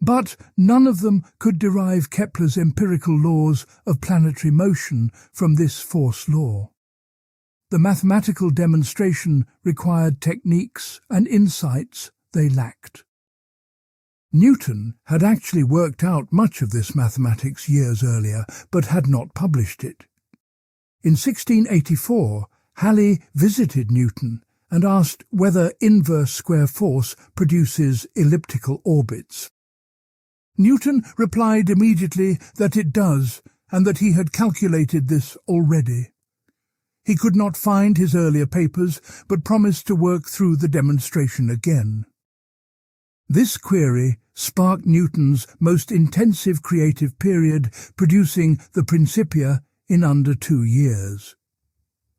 But none of them could derive Kepler's empirical laws of planetary motion from this force law. The mathematical demonstration required techniques and insights they lacked. Newton had actually worked out much of this mathematics years earlier, but had not published it. In 1684, Halley visited Newton and asked whether inverse square force produces elliptical orbits. Newton replied immediately that it does, and that he had calculated this already. He could not find his earlier papers, but promised to work through the demonstration again. This query sparked Newton's most intensive creative period, producing the Principia in under 2 years.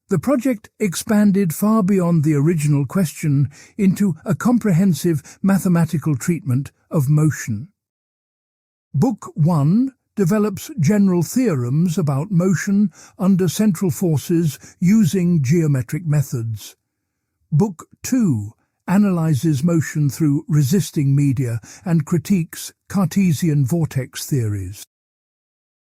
The project expanded far beyond the original question into a comprehensive mathematical treatment of motion. Book 1 develops general theorems about motion under central forces using geometric methods. Book 2 analyzes motion through resisting media and critiques Cartesian vortex theories.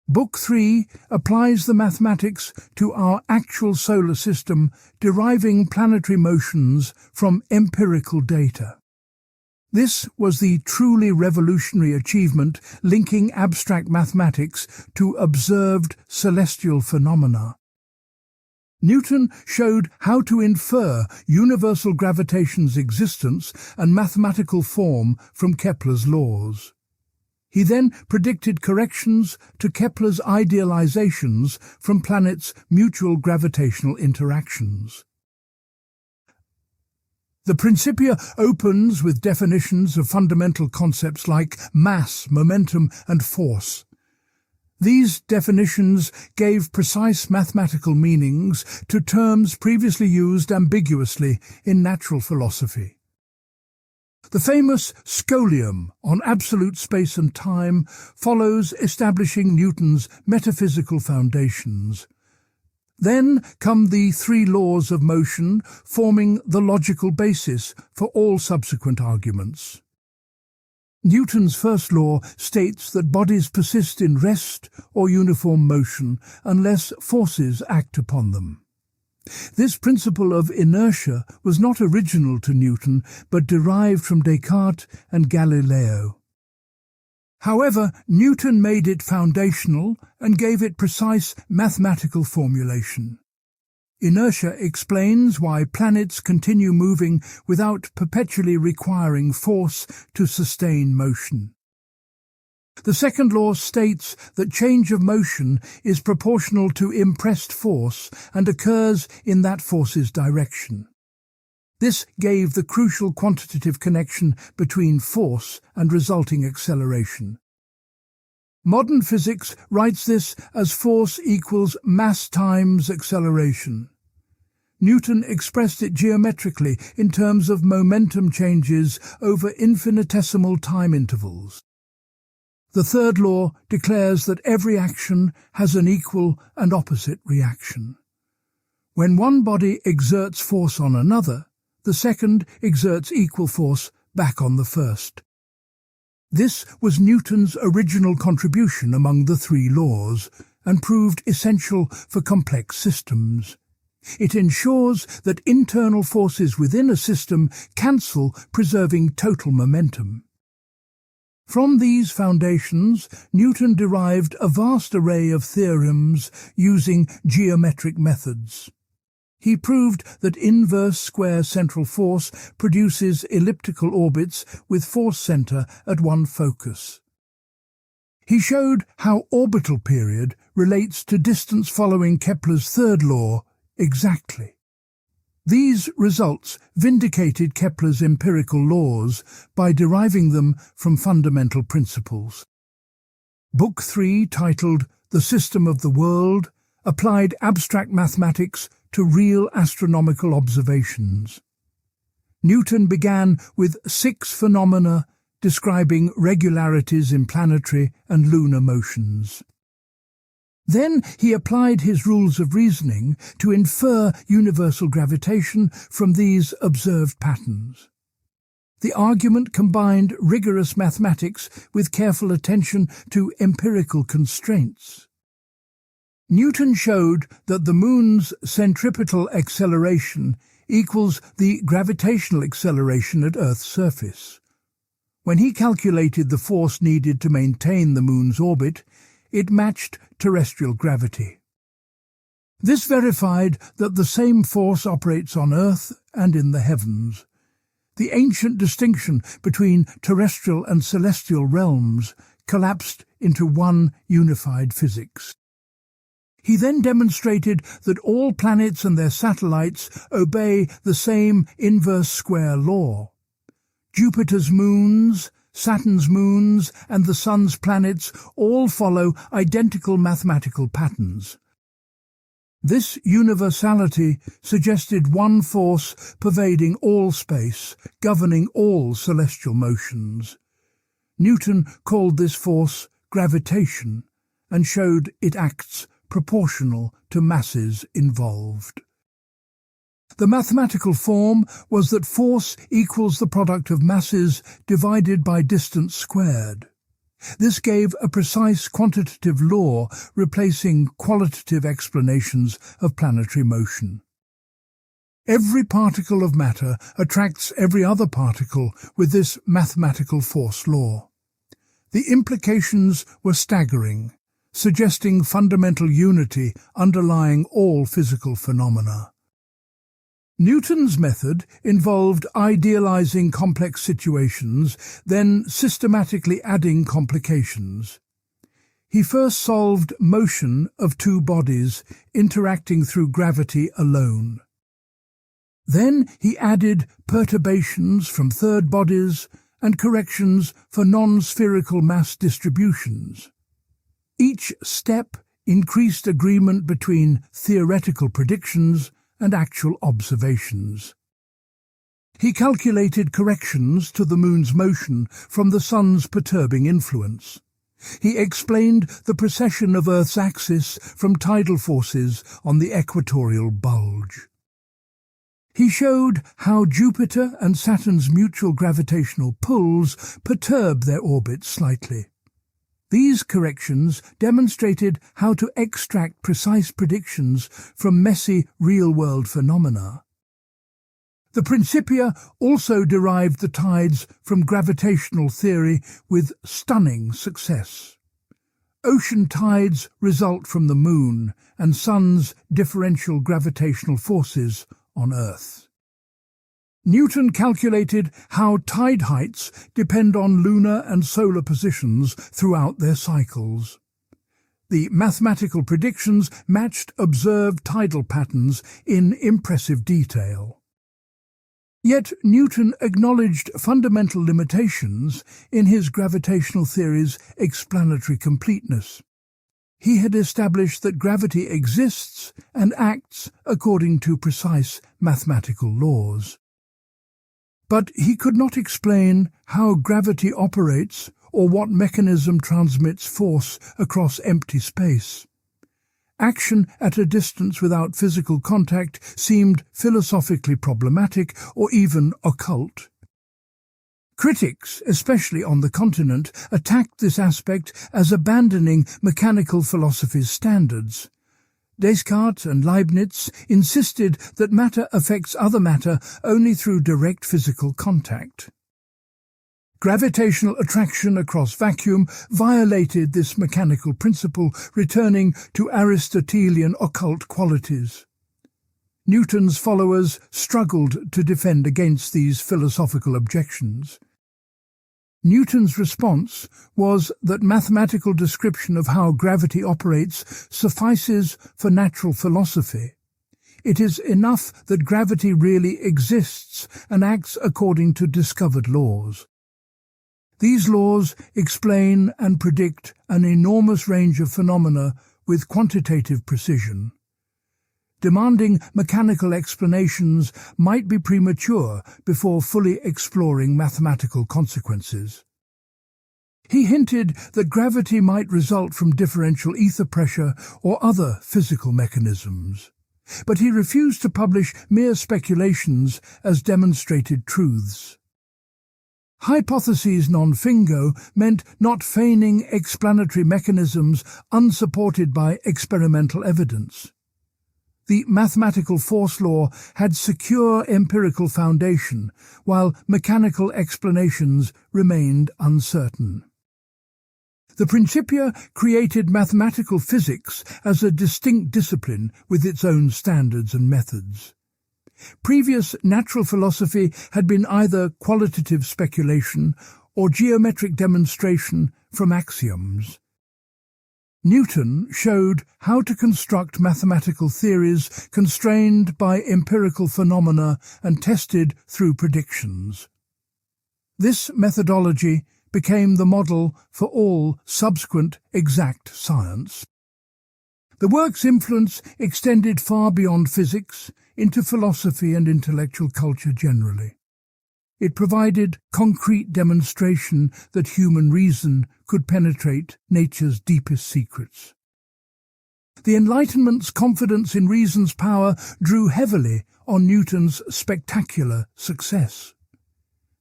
Book 3 applies the mathematics to our actual solar system, deriving planetary motions from empirical data. This was the truly revolutionary achievement linking abstract mathematics to observed celestial phenomena. Newton showed how to infer universal gravitation's existence and mathematical form from Kepler's laws. He then predicted corrections to Kepler's idealizations from planets' mutual gravitational interactions. The Principia opens with definitions of fundamental concepts like mass, momentum, and force. These definitions gave precise mathematical meanings to terms previously used ambiguously in natural philosophy. The famous scholium on absolute space and time follows, establishing Newton's metaphysical foundations. Then come the 3 laws of motion, forming the logical basis for all subsequent arguments. Newton's first law states that bodies persist in rest or uniform motion unless forces act upon them. This principle of inertia was not original to Newton, but derived from Descartes and Galileo. However, Newton made it foundational and gave it precise mathematical formulation. Inertia explains why planets continue moving without perpetually requiring force to sustain motion. The second law states that change of motion is proportional to impressed force and occurs in that force's direction. This gave the crucial quantitative connection between force and resulting acceleration. Modern physics writes this as force equals mass times acceleration. Newton expressed it geometrically in terms of momentum changes over infinitesimal time intervals. The third law declares that every action has an equal and opposite reaction. When one body exerts force on another, the second exerts equal force back on the first. This was Newton's original contribution among the 3 laws and proved essential for complex systems. It ensures that internal forces within a system cancel, preserving total momentum. From these foundations, Newton derived a vast array of theorems using geometric methods. He proved that inverse square central force produces elliptical orbits with force center at one focus. He showed how orbital period relates to distance following Kepler's third law exactly. These results vindicated Kepler's empirical laws by deriving them from fundamental principles. Book 3, titled The System of the World, applied abstract mathematics to real astronomical observations. Newton began with 6 phenomena describing regularities in planetary and lunar motions. Then he applied his rules of reasoning to infer universal gravitation from these observed patterns. The argument combined rigorous mathematics with careful attention to empirical constraints. Newton showed that the Moon's centripetal acceleration equals the gravitational acceleration at Earth's surface. When he calculated the force needed to maintain the Moon's orbit, it matched terrestrial gravity. This verified that the same force operates on Earth and in the heavens. The ancient distinction between terrestrial and celestial realms collapsed into one unified physics. He then demonstrated that all planets and their satellites obey the same inverse square law. Jupiter's moons, Saturn's moons, and the Sun's planets all follow identical mathematical patterns. This universality suggested one force pervading all space, governing all celestial motions. Newton called this force gravitation and showed it acts proportional to masses involved. The mathematical form was that force equals the product of masses divided by distance squared. This gave a precise quantitative law replacing qualitative explanations of planetary motion. Every particle of matter attracts every other particle with this mathematical force law. The implications were staggering, suggesting fundamental unity underlying all physical phenomena. Newton's method involved idealizing complex situations, then systematically adding complications. He first solved motion of two bodies interacting through gravity alone. Then he added perturbations from third bodies and corrections for non-spherical mass distributions. Each step increased agreement between theoretical predictions and actual observations. He calculated corrections to the Moon's motion from the Sun's perturbing influence. He explained the precession of Earth's axis from tidal forces on the equatorial bulge. He showed how Jupiter and Saturn's mutual gravitational pulls perturb their orbits slightly. These corrections demonstrated how to extract precise predictions from messy real-world phenomena. The Principia also derived the tides from gravitational theory with stunning success. Ocean tides result from the Moon and Sun's differential gravitational forces on Earth. Newton calculated how tide heights depend on lunar and solar positions throughout their cycles. The mathematical predictions matched observed tidal patterns in impressive detail. Yet Newton acknowledged fundamental limitations in his gravitational theory's explanatory completeness. He had established that gravity exists and acts according to precise mathematical laws. But he could not explain how gravity operates or what mechanism transmits force across empty space. Action at a distance without physical contact seemed philosophically problematic or even occult. Critics, especially on the continent, attacked this aspect as abandoning mechanical philosophy's standards. Descartes and Leibniz insisted that matter affects other matter only through direct physical contact. Gravitational attraction across vacuum violated this mechanical principle, returning to Aristotelian occult qualities. Newton's followers struggled to defend against these philosophical objections. Newton's response was that mathematical description of how gravity operates suffices for natural philosophy. It is enough that gravity really exists and acts according to discovered laws. These laws explain and predict an enormous range of phenomena with quantitative precision. Demanding mechanical explanations might be premature before fully exploring mathematical consequences. He hinted that gravity might result from differential ether pressure or other physical mechanisms, but he refused to publish mere speculations as demonstrated truths. Hypotheses non Fingo meant not feigning explanatory mechanisms unsupported by experimental evidence. The mathematical force law had secure empirical foundation, while mechanical explanations remained uncertain. The Principia created mathematical physics as a distinct discipline with its own standards and methods. Previous natural philosophy had been either qualitative speculation or geometric demonstration from axioms. Newton showed how to construct mathematical theories constrained by empirical phenomena and tested through predictions. This methodology became the model for all subsequent exact science. The work's influence extended far beyond physics into philosophy and intellectual culture generally. It provided concrete demonstration that human reason could penetrate nature's deepest secrets. The Enlightenment's confidence in reason's power drew heavily on Newton's spectacular success.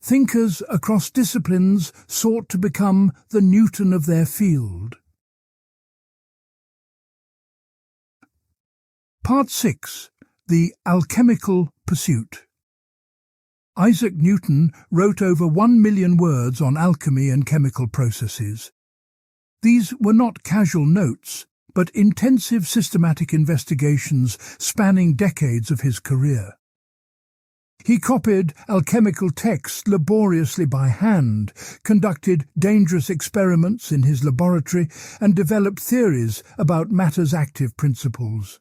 Thinkers across disciplines sought to become the Newton of their field. Part 6. The Alchemical Pursuit. Isaac Newton wrote over 1 million words on alchemy and chemical processes. These were not casual notes, but intensive systematic investigations spanning decades of his career. He copied alchemical texts laboriously by hand, conducted dangerous experiments in his laboratory, and developed theories about matter's active principles.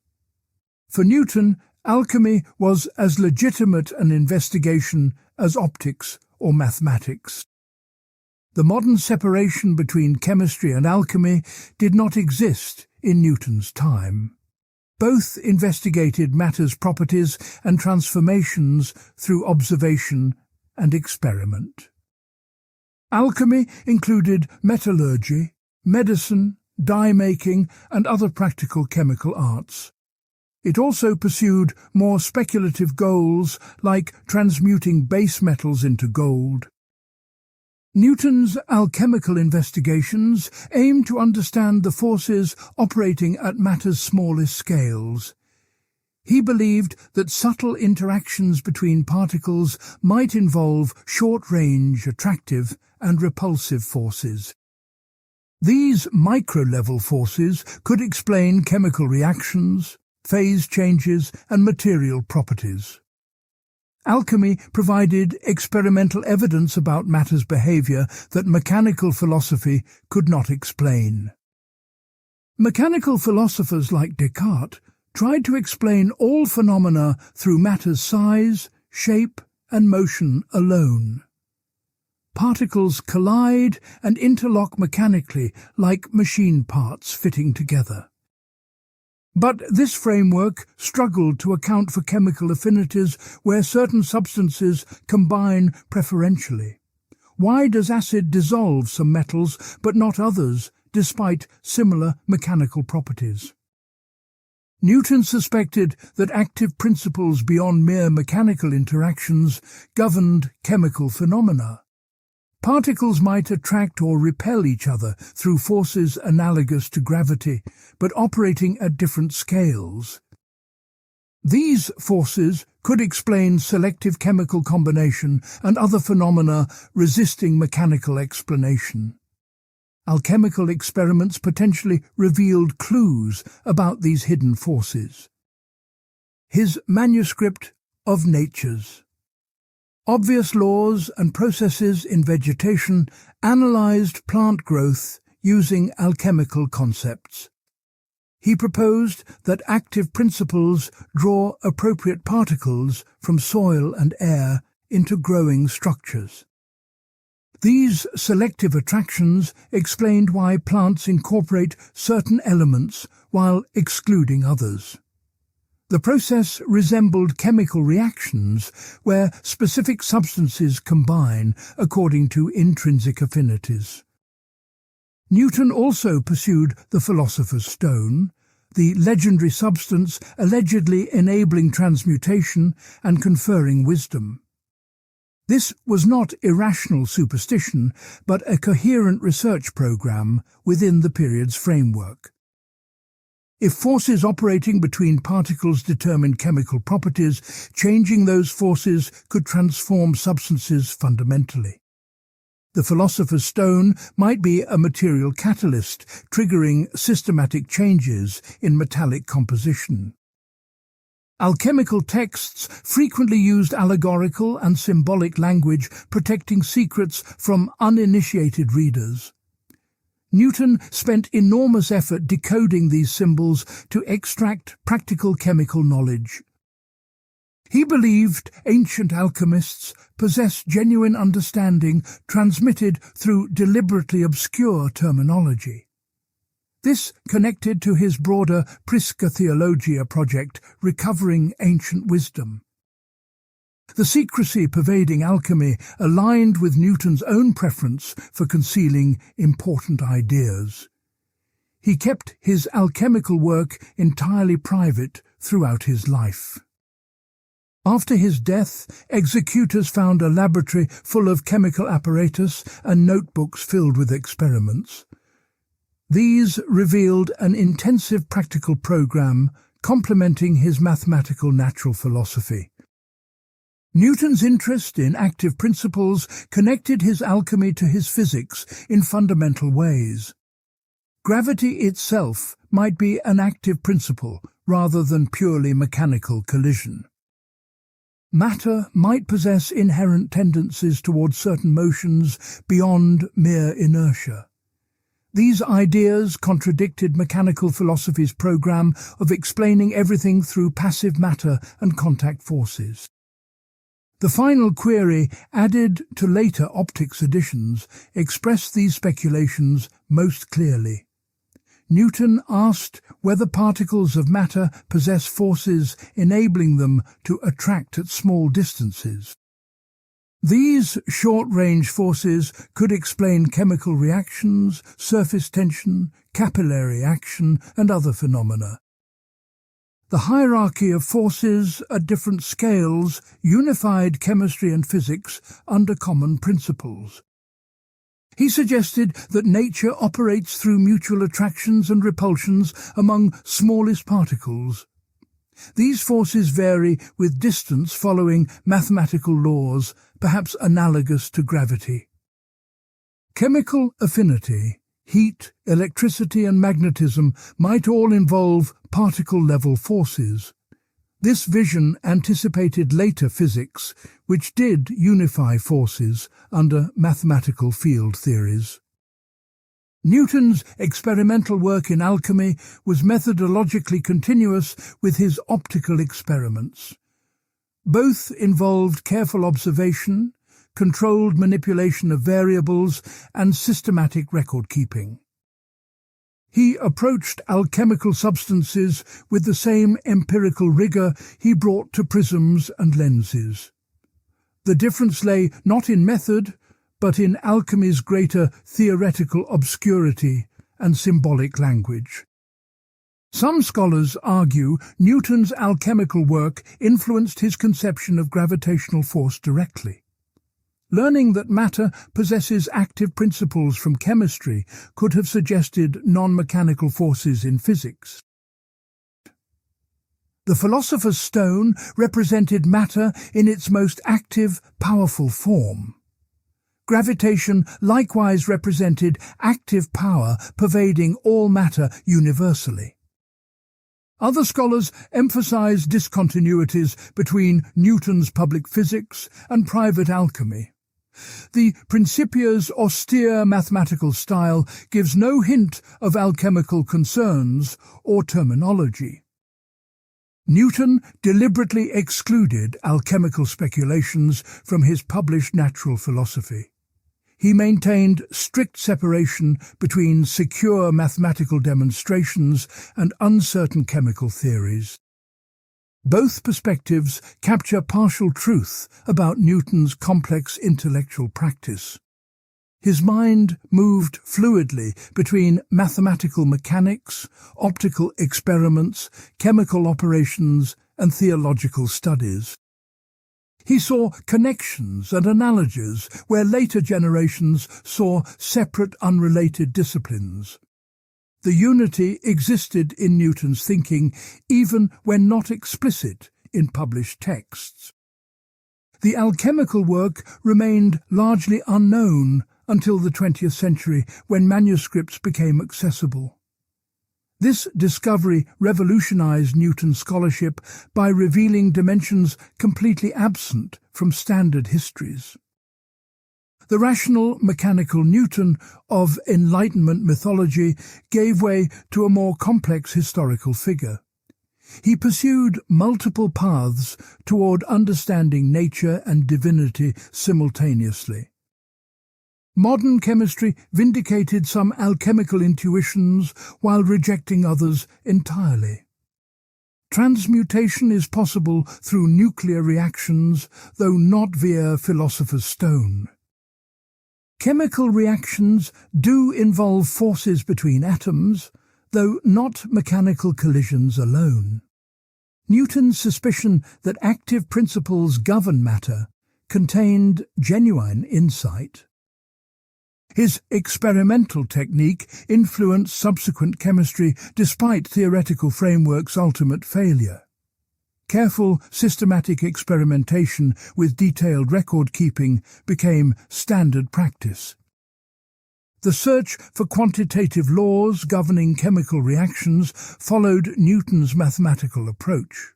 For Newton, alchemy was as legitimate an investigation as optics or mathematics. The modern separation between chemistry and alchemy did not exist in Newton's time. Both investigated matter's properties and transformations through observation and experiment. Alchemy included metallurgy, medicine, dye-making, and other practical chemical arts. It also pursued more speculative goals like transmuting base metals into gold. Newton's alchemical investigations aimed to understand the forces operating at matter's smallest scales. He believed that subtle interactions between particles might involve short-range, attractive and repulsive forces. These micro-level forces could explain chemical reactions, phase changes and material properties. Alchemy provided experimental evidence about matter's behavior that mechanical philosophy could not explain. Mechanical philosophers like Descartes tried to explain all phenomena through matter's size, shape, and motion alone. Particles collide and interlock mechanically like machine parts fitting together. But this framework struggled to account for chemical affinities where certain substances combine preferentially. Why does acid dissolve some metals but not others, despite similar mechanical properties? Newton suspected that active principles beyond mere mechanical interactions governed chemical phenomena. Particles might attract or repel each other through forces analogous to gravity, but operating at different scales. These forces could explain selective chemical combination and other phenomena resisting mechanical explanation. Alchemical experiments potentially revealed clues about these hidden forces. His manuscript of Natures. Obvious laws and processes in vegetation analyzed plant growth using alchemical concepts. He proposed that active principles draw appropriate particles from soil and air into growing structures. These selective attractions explained why plants incorporate certain elements while excluding others. The process resembled chemical reactions where specific substances combine according to intrinsic affinities. Newton also pursued the philosopher's stone, the legendary substance allegedly enabling transmutation and conferring wisdom. This was not irrational superstition, but a coherent research program within the period's framework. If forces operating between particles determined chemical properties, changing those forces could transform substances fundamentally. The philosopher's stone might be a material catalyst, triggering systematic changes in metallic composition. Alchemical texts frequently used allegorical and symbolic language, protecting secrets from uninitiated readers. Newton spent enormous effort decoding these symbols to extract practical chemical knowledge. He believed ancient alchemists possessed genuine understanding transmitted through deliberately obscure terminology. This connected to his broader Principia Theologia project, recovering ancient wisdom. The secrecy pervading alchemy aligned with Newton's own preference for concealing important ideas. He kept his alchemical work entirely private throughout his life. After his death, executors found a laboratory full of chemical apparatus and notebooks filled with experiments. These revealed an intensive practical program complementing his mathematical natural philosophy. Newton's interest in active principles connected his alchemy to his physics in fundamental ways. Gravity itself might be an active principle rather than purely mechanical collision. Matter might possess inherent tendencies towards certain motions beyond mere inertia. These ideas contradicted mechanical philosophy's program of explaining everything through passive matter and contact forces. The final query, added to later optics editions, expressed these speculations most clearly. Newton asked whether particles of matter possess forces enabling them to attract at small distances. These short-range forces could explain chemical reactions, surface tension, capillary action, and other phenomena. The hierarchy of forces at different scales unified chemistry and physics under common principles. He suggested that nature operates through mutual attractions and repulsions among smallest particles. These forces vary with distance following mathematical laws, perhaps analogous to gravity. Chemical affinity, heat, electricity and magnetism might all involve particle-level forces. This vision anticipated later physics, which did unify forces under mathematical field theories. Newton's experimental work in alchemy was methodologically continuous with his optical experiments. Both involved careful observation, controlled manipulation of variables, and systematic record-keeping. He approached alchemical substances with the same empirical rigor he brought to prisms and lenses. The difference lay not in method, but in alchemy's greater theoretical obscurity and symbolic language. Some scholars argue Newton's alchemical work influenced his conception of gravitational force directly. Learning that matter possesses active principles from chemistry could have suggested non-mechanical forces in physics. The philosopher's stone represented matter in its most active, powerful form. Gravitation likewise represented active power pervading all matter universally. Other scholars emphasize discontinuities between Newton's public physics and private alchemy. The Principia's austere mathematical style gives no hint of alchemical concerns or terminology. Newton deliberately excluded alchemical speculations from his published natural philosophy. He maintained strict separation between secure mathematical demonstrations and uncertain chemical theories. Both perspectives capture partial truth about Newton's complex intellectual practice. His mind moved fluidly between mathematical mechanics, optical experiments, chemical operations, and theological studies. He saw connections and analogies where later generations saw separate, unrelated disciplines. The unity existed in Newton's thinking even when not explicit in published texts. The alchemical work remained largely unknown until the 20th century, when manuscripts became accessible. This discovery revolutionized Newton's scholarship by revealing dimensions completely absent from standard histories. The rational, mechanical Newton of Enlightenment mythology gave way to a more complex historical figure. He pursued multiple paths toward understanding nature and divinity simultaneously. Modern chemistry vindicated some alchemical intuitions while rejecting others entirely. Transmutation is possible through nuclear reactions, though not via philosopher's stone. Chemical reactions do involve forces between atoms, though not mechanical collisions alone. Newton's suspicion that active principles govern matter contained genuine insight. His experimental technique influenced subsequent chemistry despite theoretical framework's ultimate failure. Careful, systematic experimentation with detailed record-keeping became standard practice. The search for quantitative laws governing chemical reactions followed Newton's mathematical approach.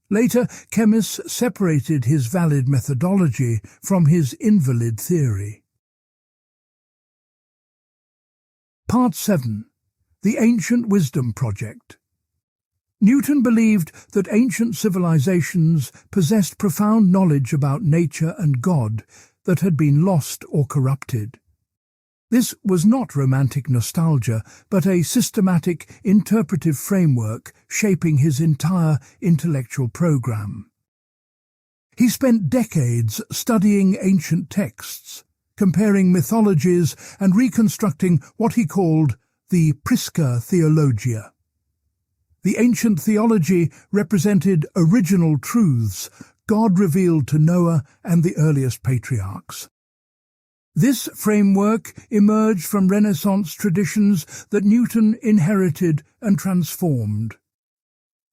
Later, chemists separated his valid methodology from his invalid theory. Part 7. The Ancient Wisdom Project. Newton believed that ancient civilizations possessed profound knowledge about nature and God that had been lost or corrupted. This was not romantic nostalgia, but a systematic, interpretive framework shaping his entire intellectual program. He spent decades studying ancient texts, comparing mythologies and reconstructing what he called the Principia Theologia. The ancient theology represented original truths God revealed to Noah and the earliest patriarchs. This framework emerged from Renaissance traditions that Newton inherited and transformed.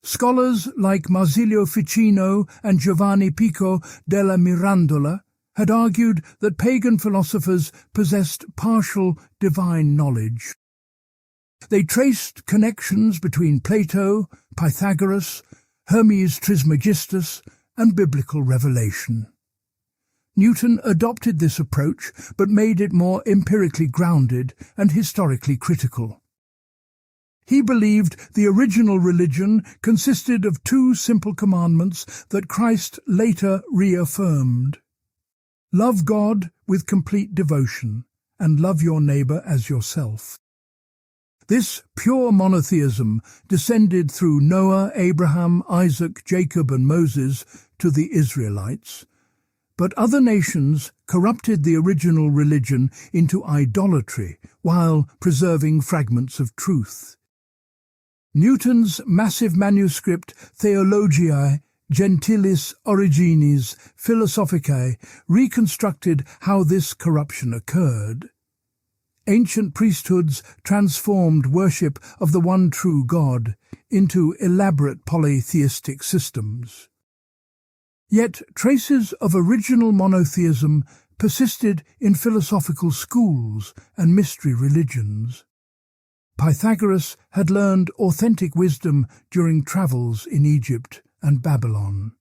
Scholars like Marsilio Ficino and Giovanni Pico della Mirandola had argued that pagan philosophers possessed partial divine knowledge. They traced connections between Plato, Pythagoras, Hermes Trismegistus, and biblical revelation. Newton adopted this approach but made it more empirically grounded and historically critical. He believed the original religion consisted of two simple commandments that Christ later reaffirmed. Love God with complete devotion, and love your neighbor as yourself. This pure monotheism descended through Noah, Abraham, Isaac, Jacob, and Moses to the Israelites. But other nations corrupted the original religion into idolatry while preserving fragments of truth. Newton's massive manuscript Theologiae Gentilis Originis Philosophicae reconstructed how this corruption occurred. Ancient priesthoods transformed worship of the one true God into elaborate polytheistic systems. Yet traces of original monotheism persisted in philosophical schools and mystery religions. Pythagoras had learned authentic wisdom during travels in Egypt and Babylon.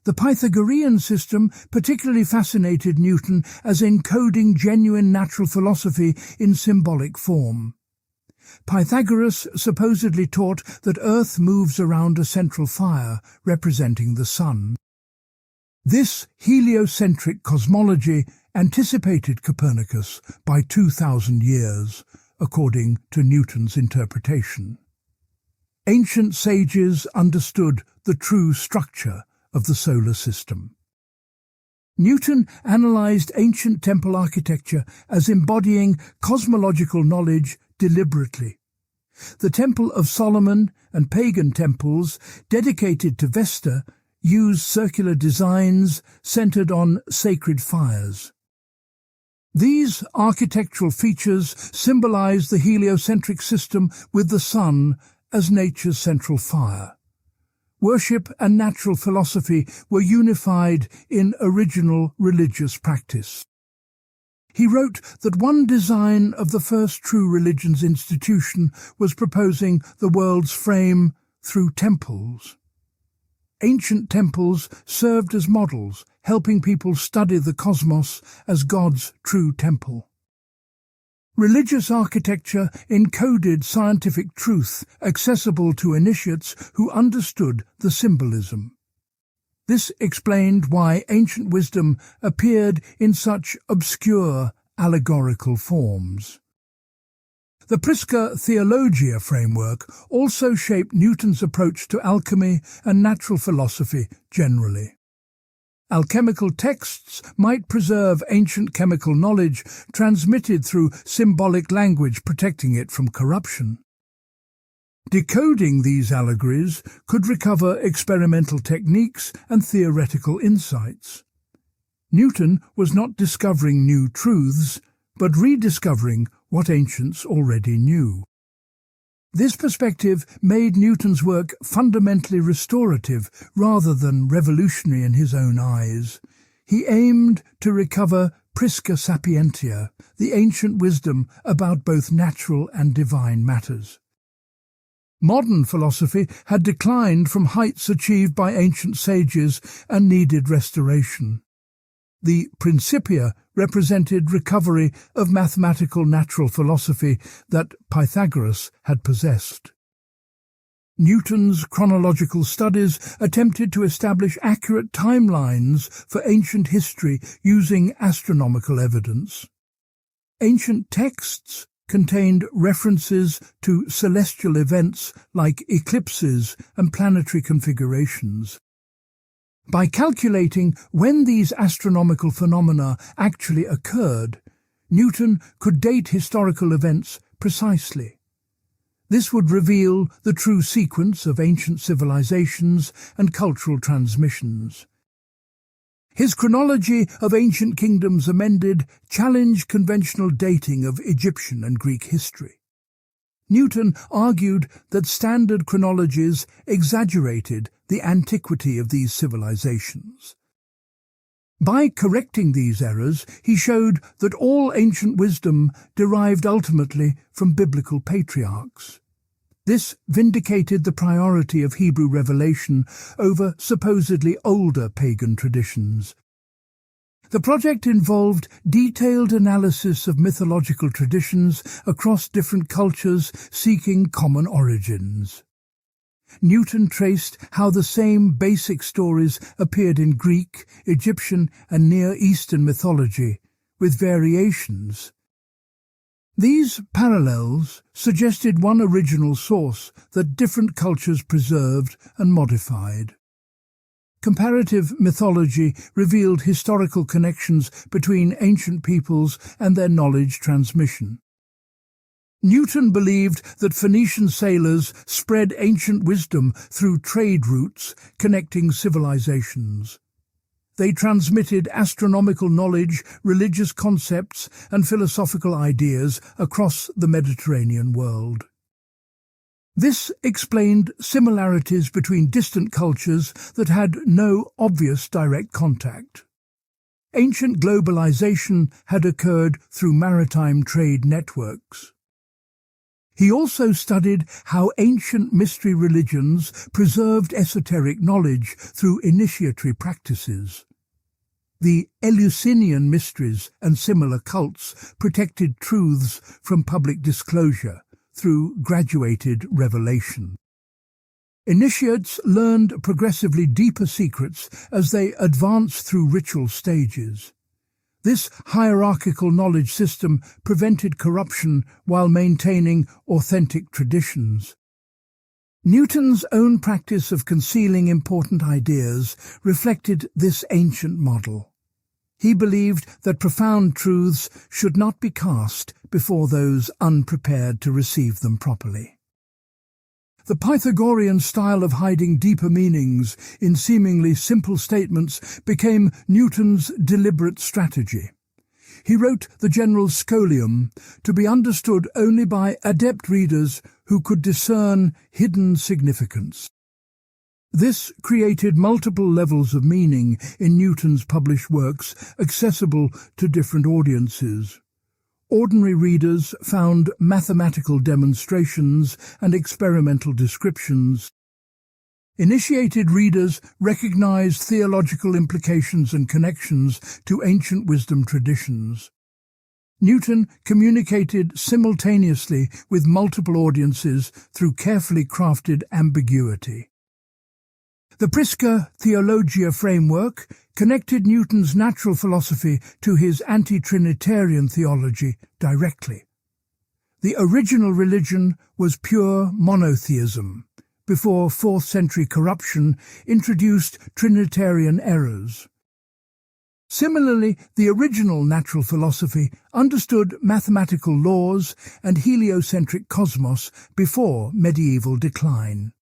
The Pythagorean system particularly fascinated Newton as encoding genuine natural philosophy in symbolic form. Pythagoras supposedly taught that Earth moves around a central fire representing the sun. This heliocentric cosmology anticipated Copernicus by 2,000 years, according to Newton's interpretation. Ancient sages understood the true structure of the solar system. Newton analyzed ancient temple architecture as embodying cosmological knowledge deliberately. The Temple of Solomon and pagan temples dedicated to Vesta used circular designs centered on sacred fires. These architectural features symbolize the heliocentric system with the sun as nature's central fire. Worship and natural philosophy were unified in original religious practice. He wrote that one design of the first true religion's institution was proposing the world's frame through temples. Ancient temples served as models, helping people study the cosmos as God's true temple. Religious architecture encoded scientific truth accessible to initiates who understood the symbolism. This explained why ancient wisdom appeared in such obscure allegorical forms. The Principia Theologia framework also shaped Newton's approach to alchemy and natural philosophy generally. Alchemical texts might preserve ancient chemical knowledge transmitted through symbolic language, protecting it from corruption. Decoding these allegories could recover experimental techniques and theoretical insights. Newton was not discovering new truths, but rediscovering what ancients already knew. This perspective made Newton's work fundamentally restorative rather than revolutionary in his own eyes. He aimed to recover Prisca Sapientia, the ancient wisdom about both natural and divine matters. Modern philosophy had declined from heights achieved by ancient sages and needed restoration. The Principia represented recovery of mathematical natural philosophy that Pythagoras had possessed. Newton's chronological studies attempted to establish accurate timelines for ancient history using astronomical evidence. Ancient texts contained references to celestial events like eclipses and planetary configurations. By calculating when these astronomical phenomena actually occurred, Newton could date historical events precisely. This would reveal the true sequence of ancient civilizations and cultural transmissions. His chronology of ancient kingdoms amended challenged conventional dating of Egyptian and Greek history. Newton argued that standard chronologies exaggerated the antiquity of these civilizations. By correcting these errors, he showed that all ancient wisdom derived ultimately from biblical patriarchs. This vindicated the priority of Hebrew revelation over supposedly older pagan traditions. The project involved detailed analysis of mythological traditions across different cultures seeking common origins. Newton traced how the same basic stories appeared in Greek, Egyptian, and Near Eastern mythology, with variations. These parallels suggested one original source that different cultures preserved and modified. Comparative mythology revealed historical connections between ancient peoples and their knowledge transmission. Newton believed that Phoenician sailors spread ancient wisdom through trade routes connecting civilizations. They transmitted astronomical knowledge, religious concepts, and philosophical ideas across the Mediterranean world. This explained similarities between distant cultures that had no obvious direct contact. Ancient globalization had occurred through maritime trade networks. He also studied how ancient mystery religions preserved esoteric knowledge through initiatory practices. The Eleusinian mysteries and similar cults protected truths from public disclosure through graduated revelation. Initiates learned progressively deeper secrets as they advanced through ritual stages. This hierarchical knowledge system prevented corruption while maintaining authentic traditions. Newton's own practice of concealing important ideas reflected this ancient model. He believed that profound truths should not be cast before those unprepared to receive them properly. The Pythagorean style of hiding deeper meanings in seemingly simple statements became Newton's deliberate strategy. He wrote the general scholium to be understood only by adept readers who could discern hidden significance. This created multiple levels of meaning in Newton's published works, accessible to different audiences. Ordinary readers found mathematical demonstrations and experimental descriptions. Initiated readers recognized theological implications and connections to ancient wisdom traditions. Newton communicated simultaneously with multiple audiences through carefully crafted ambiguity. The Principia Theologia framework connected Newton's natural philosophy to his anti-Trinitarian theology directly. The original religion was pure monotheism, before 4th century corruption introduced Trinitarian errors. Similarly, the original natural philosophy understood mathematical laws and heliocentric cosmos before medieval decline.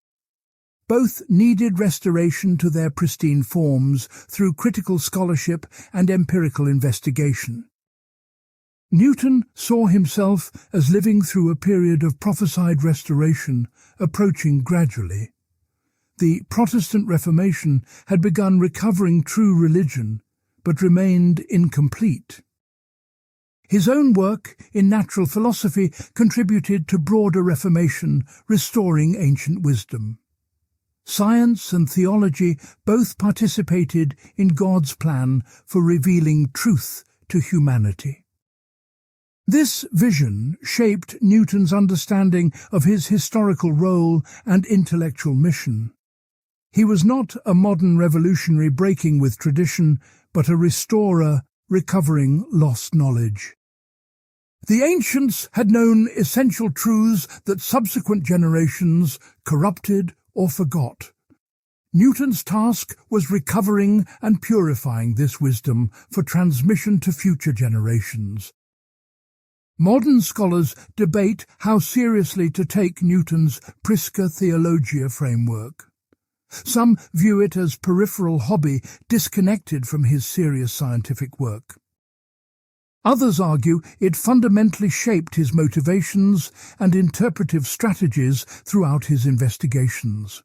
Both needed restoration to their pristine forms through critical scholarship and empirical investigation. Newton saw himself as living through a period of prophesied restoration, approaching gradually. The Protestant Reformation had begun recovering true religion, but remained incomplete. His own work in natural philosophy contributed to broader reformation, restoring ancient wisdom. Science and theology both participated in God's plan for revealing truth to humanity. This vision shaped Newton's understanding of his historical role and intellectual mission. He was not a modern revolutionary breaking with tradition, but a restorer recovering lost knowledge. The ancients had known essential truths that subsequent generations corrupted or forgot. Newton's task was recovering and purifying this wisdom for transmission to future generations. Modern scholars debate how seriously to take Newton's Principia Theologia framework. Some view it as peripheral hobby disconnected from his serious scientific work. Others argue it fundamentally shaped his motivations and interpretive strategies throughout his investigations.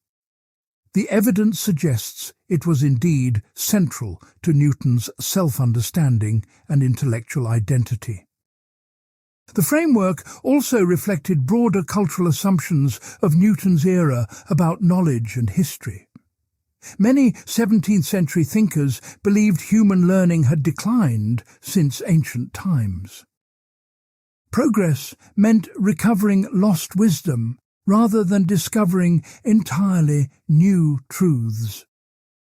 The evidence suggests it was indeed central to Newton's self-understanding and intellectual identity. The framework also reflected broader cultural assumptions of Newton's era about knowledge and history. Many 17th century thinkers believed human learning had declined since ancient times. Progress meant recovering lost wisdom rather than discovering entirely new truths.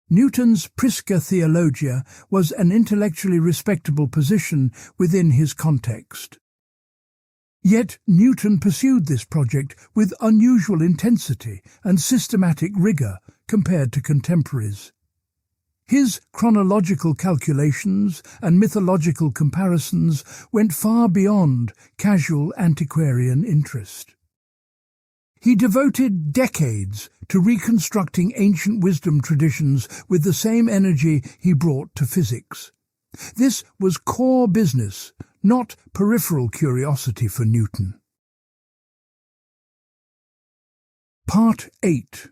Newton's Principia Theologia was an intellectually respectable position within his context. Yet Newton pursued this project with unusual intensity and systematic rigour compared to contemporaries. His chronological calculations and mythological comparisons went far beyond casual antiquarian interest. He devoted decades to reconstructing ancient wisdom traditions with the same energy he brought to physics. This was core business, not peripheral curiosity for Newton. Part 8.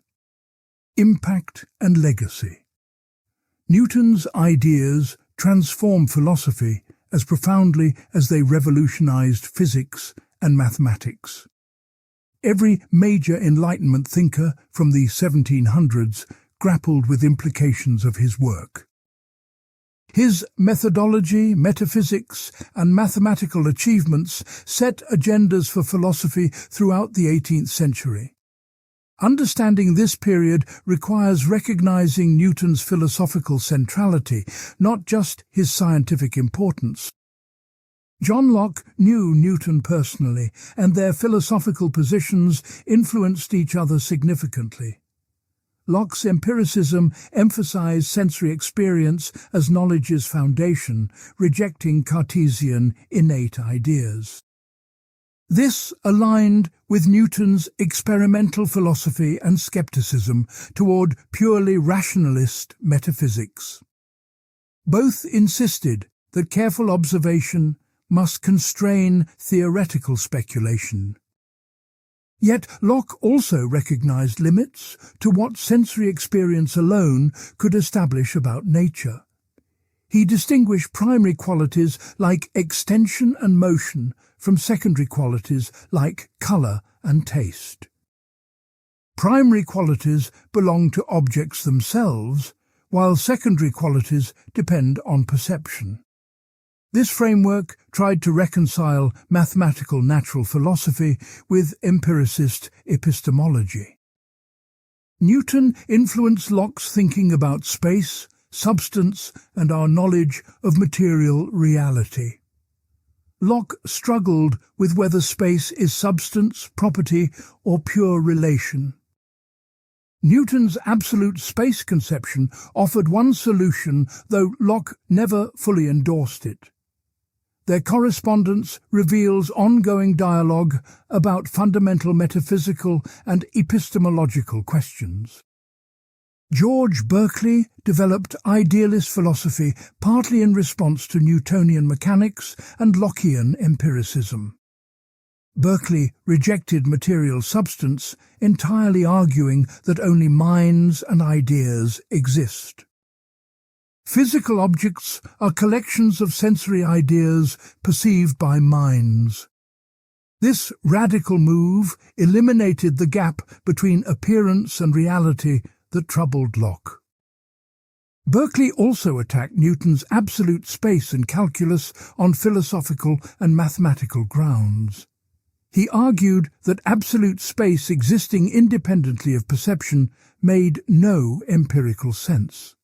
Impact and Legacy. Newton's ideas transformed philosophy as profoundly as they revolutionized physics and mathematics. Every major Enlightenment thinker from the 1700s grappled with implications of his work. His methodology, metaphysics, and mathematical achievements set agendas for philosophy throughout the 18th century. Understanding this period requires recognizing Newton's philosophical centrality, not just his scientific importance. John Locke knew Newton personally, and their philosophical positions influenced each other significantly. Locke's empiricism emphasized sensory experience as knowledge's foundation, rejecting Cartesian innate ideas. This aligned with Newton's experimental philosophy and skepticism toward purely rationalist metaphysics. Both insisted that careful observation must constrain theoretical speculation. Yet Locke also recognized limits to what sensory experience alone could establish about nature. He distinguished primary qualities like extension and motion from secondary qualities like color and taste. Primary qualities belong to objects themselves, while secondary qualities depend on perception. This framework tried to reconcile mathematical natural philosophy with empiricist epistemology. Newton influenced Locke's thinking about space, substance, and our knowledge of material reality. Locke struggled with whether space is substance, property, or pure relation. Newton's absolute space conception offered one solution, though Locke never fully endorsed it. Their correspondence reveals ongoing dialogue about fundamental metaphysical and epistemological questions. George Berkeley developed idealist philosophy partly in response to Newtonian mechanics and Lockean empiricism. Berkeley rejected material substance, entirely arguing that only minds and ideas exist. Physical objects are collections of sensory ideas perceived by minds. This radical move eliminated the gap between appearance and reality that troubled Locke. Berkeley also attacked Newton's absolute space and calculus on philosophical and mathematical grounds. He argued that absolute space existing independently of perception made no empirical sense.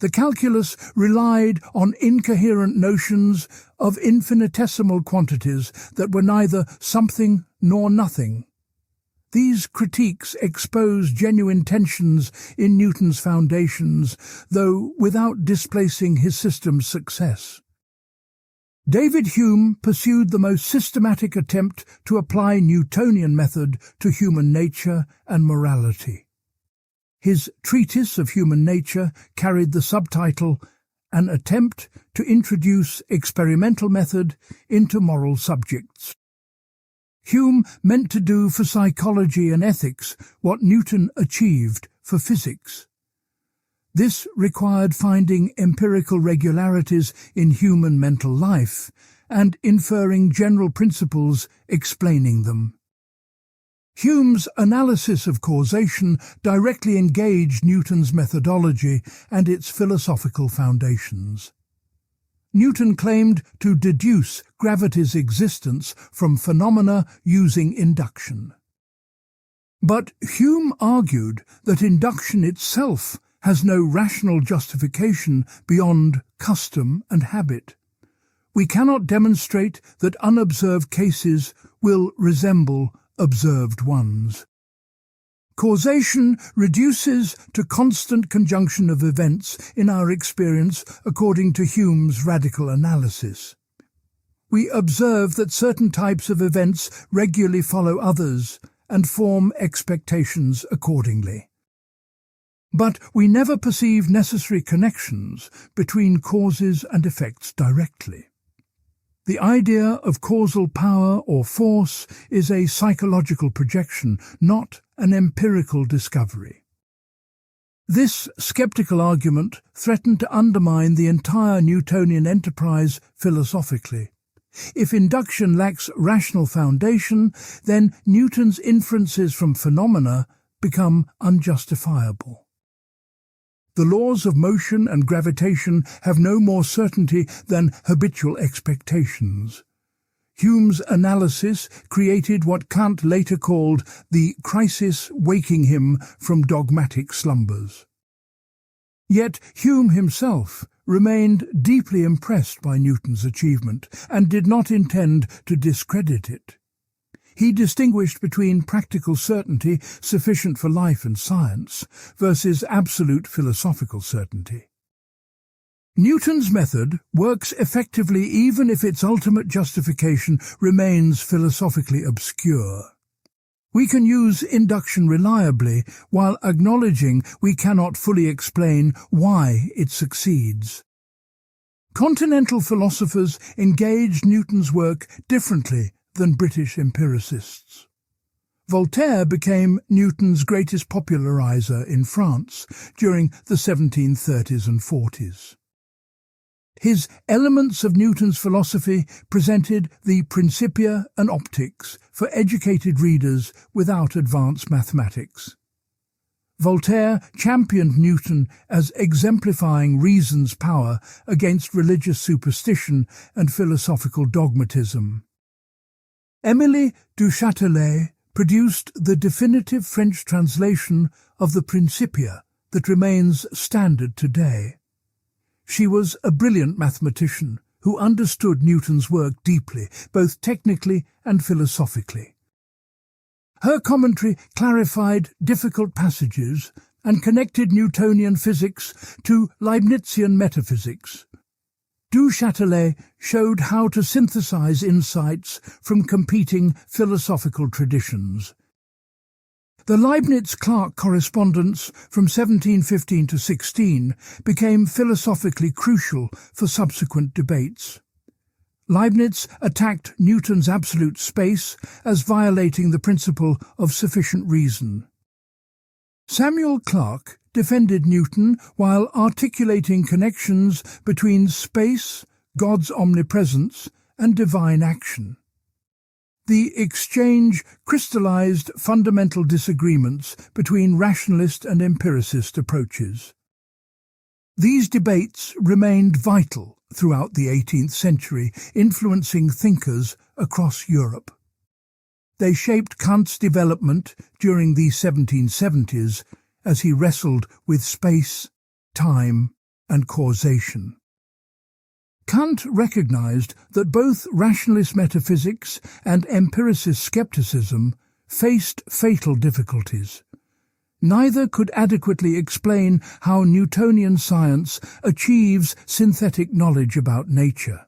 The calculus relied on incoherent notions of infinitesimal quantities that were neither something nor nothing. These critiques expose genuine tensions in Newton's foundations, though without displacing his system's success. David Hume pursued the most systematic attempt to apply Newtonian method to human nature and morality. His Treatise of Human Nature carried the subtitle, An Attempt to Introduce Experimental Method into Moral Subjects. Hume meant to do for psychology and ethics what Newton achieved for physics. This required finding empirical regularities in human mental life and inferring general principles explaining them. Hume's analysis of causation directly engaged Newton's methodology and its philosophical foundations. Newton claimed to deduce gravity's existence from phenomena using induction. But Hume argued that induction itself has no rational justification beyond custom and habit. We cannot demonstrate that unobserved cases will resemble observed ones. Causation reduces to constant conjunction of events in our experience according to Hume's radical analysis. We observe that certain types of events regularly follow others and form expectations accordingly. But we never perceive necessary connections between causes and effects directly. The idea of causal power or force is a psychological projection, not an empirical discovery. This skeptical argument threatened to undermine the entire Newtonian enterprise philosophically. If induction lacks rational foundation, then Newton's inferences from phenomena become unjustifiable. The laws of motion and gravitation have no more certainty than habitual expectations. Hume's analysis created what Kant later called the crisis waking him from dogmatic slumbers. Yet Hume himself remained deeply impressed by Newton's achievement and did not intend to discredit it. He distinguished between practical certainty sufficient for life and science versus absolute philosophical certainty. Newton's method works effectively even if its ultimate justification remains philosophically obscure. We can use induction reliably while acknowledging we cannot fully explain why it succeeds. Continental philosophers engaged Newton's work differently than British empiricists. Voltaire became Newton's greatest popularizer in France during the 1730s and 40s. His Elements of Newton's philosophy presented the Principia and Optics for educated readers without advanced mathematics. Voltaire championed Newton as exemplifying reason's power against religious superstition and philosophical dogmatism. Émilie du Châtelet produced the definitive French translation of the Principia that remains standard today. She was a brilliant mathematician who understood Newton's work deeply, both technically and philosophically. Her commentary clarified difficult passages and connected Newtonian physics to Leibnizian metaphysics. Du Châtelet showed how to synthesize insights from competing philosophical traditions. The Leibniz-Clark correspondence from 1715 to 16 became philosophically crucial for subsequent debates. Leibniz attacked Newton's absolute space as violating the principle of sufficient reason. Samuel Clarke defended Newton while articulating connections between space, God's omnipresence, and divine action. The exchange crystallized fundamental disagreements between rationalist and empiricist approaches. These debates remained vital throughout the 18th century, influencing thinkers across Europe. They shaped Kant's development during the 1770s as he wrestled with space, time, and causation. Kant recognized that both rationalist metaphysics and empiricist skepticism faced fatal difficulties. Neither could adequately explain how Newtonian science achieves synthetic knowledge about nature.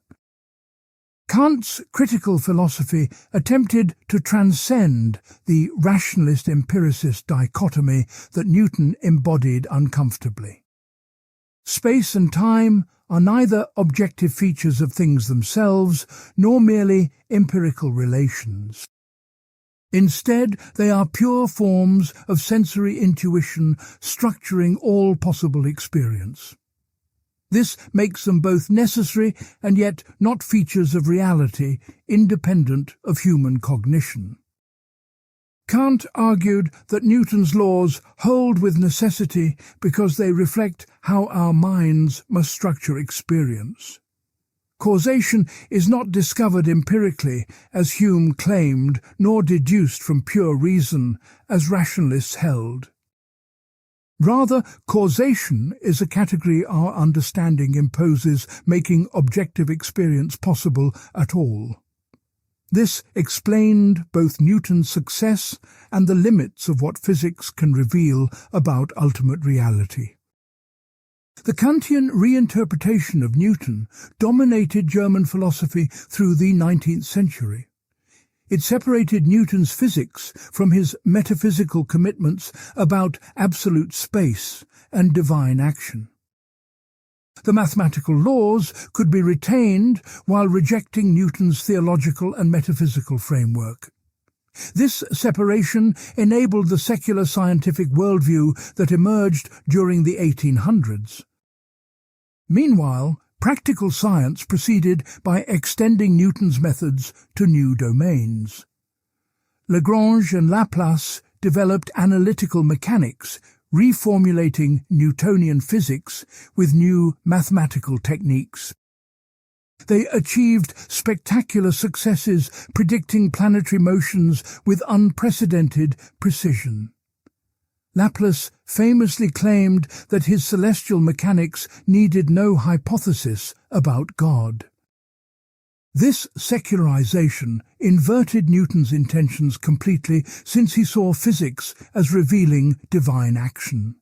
Kant's critical philosophy attempted to transcend the rationalist-empiricist dichotomy that Newton embodied uncomfortably. Space and time are neither objective features of things themselves nor merely empirical relations. Instead, they are pure forms of sensory intuition structuring all possible experience. This makes them both necessary and yet not features of reality, independent of human cognition. Kant argued that Newton's laws hold with necessity because they reflect how our minds must structure experience. Causation is not discovered empirically, as Hume claimed, nor deduced from pure reason, as rationalists held. Rather, causation is a category our understanding imposes, making objective experience possible at all. This explained both Newton's success and the limits of what physics can reveal about ultimate reality. The Kantian reinterpretation of Newton dominated German philosophy through the 19th century. It separated Newton's physics from his metaphysical commitments about absolute space and divine action. The mathematical laws could be retained while rejecting Newton's theological and metaphysical framework. This separation enabled the secular scientific worldview that emerged during the 1800s. Meanwhile, Practical science proceeded by extending Newton's methods to new domains. Lagrange and Laplace developed analytical mechanics, reformulating Newtonian physics with new mathematical techniques. They achieved spectacular successes predicting planetary motions with unprecedented precision. Laplace famously claimed that his celestial mechanics needed no hypothesis about God. This secularization inverted Newton's intentions completely, since he saw physics as revealing divine action.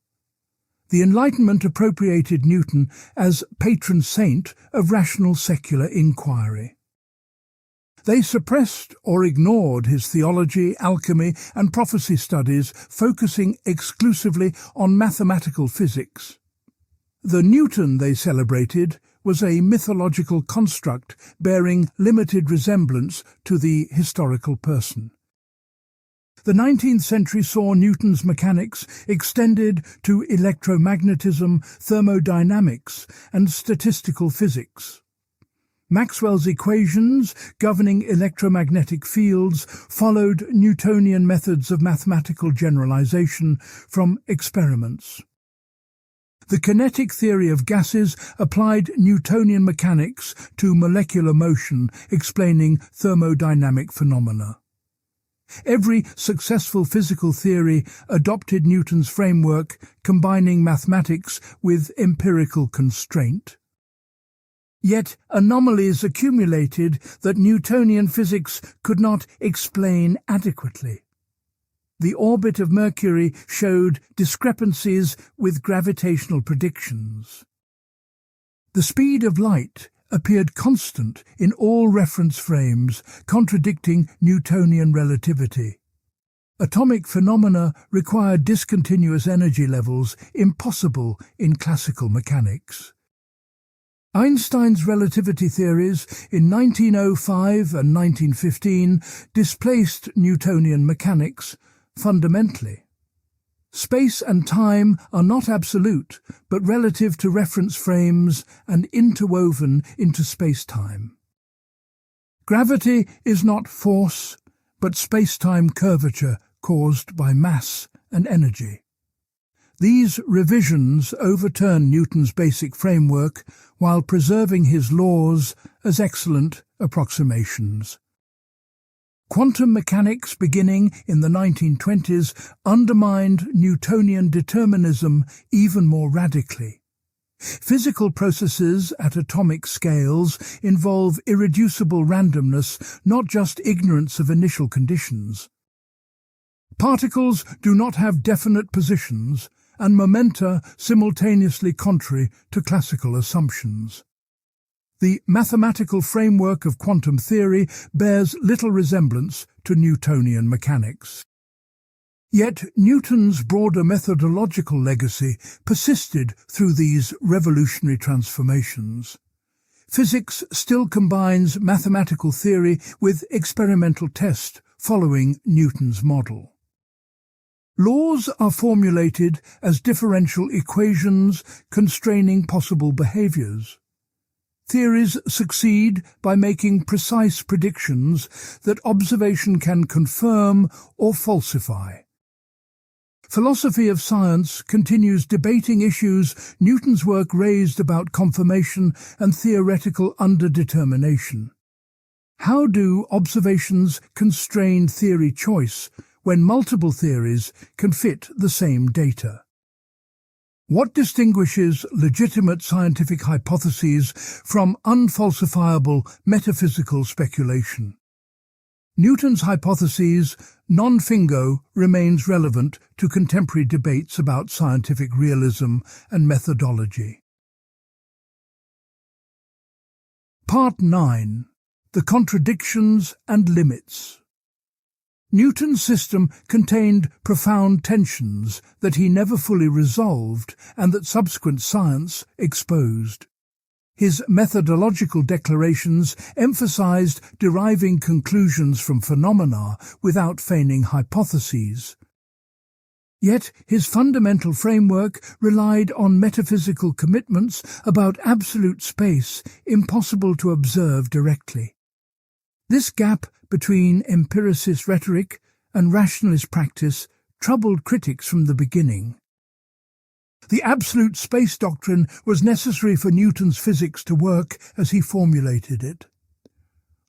The Enlightenment appropriated Newton as patron saint of rational secular inquiry. They suppressed or ignored his theology, alchemy, and prophecy studies, focusing exclusively on mathematical physics. The Newton they celebrated was a mythological construct bearing limited resemblance to the historical person. The 19th century saw Newton's mechanics extended to electromagnetism, thermodynamics, and statistical physics. Maxwell's equations governing electromagnetic fields followed Newtonian methods of mathematical generalization from experiments. The kinetic theory of gases applied Newtonian mechanics to molecular motion, explaining thermodynamic phenomena. Every successful physical theory adopted Newton's framework, combining mathematics with empirical constraint. Yet anomalies accumulated that Newtonian physics could not explain adequately. The orbit of Mercury showed discrepancies with gravitational predictions. The speed of light appeared constant in all reference frames, contradicting Newtonian relativity. Atomic phenomena required discontinuous energy levels impossible in classical mechanics. Einstein's relativity theories in 1905 and 1915 displaced Newtonian mechanics fundamentally. Space and time are not absolute, but relative to reference frames and interwoven into space-time. Gravity is not force, but space-time curvature caused by mass and energy. These revisions overturn Newton's basic framework while preserving his laws as excellent approximations. Quantum mechanics beginning in the 1920s undermined Newtonian determinism even more radically. Physical processes at atomic scales involve irreducible randomness, not just ignorance of initial conditions. Particles do not have definite positions, and momenta simultaneously contrary to classical assumptions. The mathematical framework of quantum theory bears little resemblance to Newtonian mechanics. Yet Newton's broader methodological legacy persisted through these revolutionary transformations. Physics still combines mathematical theory with experimental test following Newton's model. Laws are formulated as differential equations constraining possible behaviors. Theories succeed by making precise predictions that observation can confirm or falsify. Philosophy of science continues debating issues Newton's work raised about confirmation and theoretical underdetermination. How do observations constrain theory choice when multiple theories can fit the same data? What distinguishes legitimate scientific hypotheses from unfalsifiable metaphysical speculation? Newton's hypotheses, non-Fingo, remains relevant to contemporary debates about scientific realism and methodology. Part 9. The Contradictions and Limits. Newton's system contained profound tensions that he never fully resolved and that subsequent science exposed. His methodological declarations emphasized deriving conclusions from phenomena without feigning hypotheses. Yet his fundamental framework relied on metaphysical commitments about absolute space impossible to observe directly. This gap between empiricist rhetoric and rationalist practice troubled critics from the beginning. The absolute space doctrine was necessary for Newton's physics to work as he formulated it.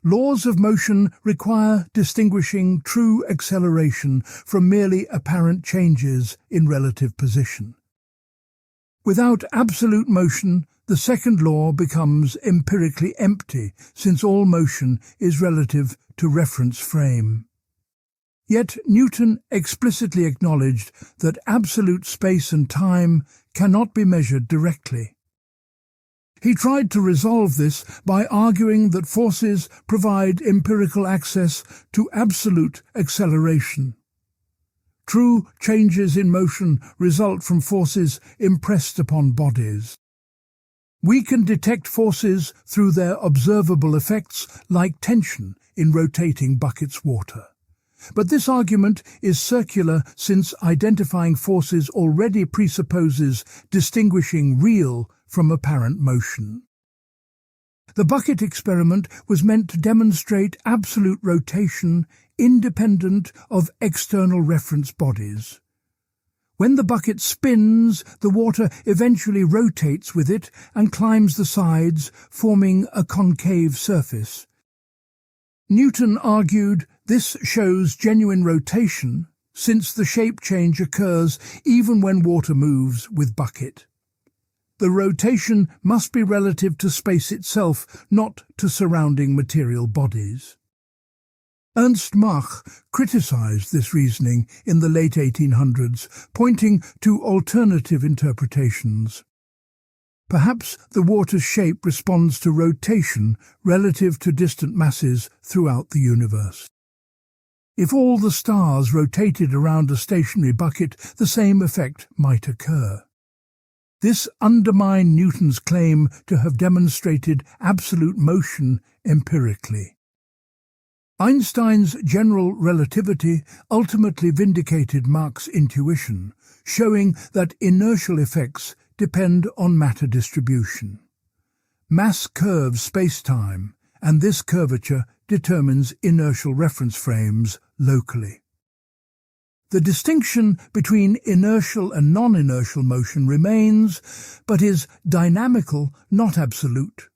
Laws of motion require distinguishing true acceleration from merely apparent changes in relative position. Without absolute motion, the second law becomes empirically empty, since all motion is relative to reference frame. Yet Newton explicitly acknowledged that absolute space and time cannot be measured directly. He tried to resolve this by arguing that forces provide empirical access to absolute acceleration. True changes in motion result from forces impressed upon bodies. We can detect forces through their observable effects like tension in rotating buckets water. But this argument is circular since identifying forces already presupposes distinguishing real from apparent motion. The bucket experiment was meant to demonstrate absolute rotation independent of external reference bodies. When the bucket spins, the water eventually rotates with it and climbs the sides, forming a concave surface. Newton argued this shows genuine rotation, since the shape change occurs even when water moves with bucket. The rotation must be relative to space itself, not to surrounding material bodies. Ernst Mach criticized this reasoning in the late 1800s, pointing to alternative interpretations. Perhaps the water's shape responds to rotation relative to distant masses throughout the universe. If all the stars rotated around a stationary bucket, the same effect might occur. This undermined Newton's claim to have demonstrated absolute motion empirically. Einstein's general relativity ultimately vindicated Mach's intuition, showing that inertial effects depend on matter distribution. Mass curves space-time, and this curvature determines inertial reference frames locally. The distinction between inertial and non-inertial motion remains, but is dynamical, not absolute.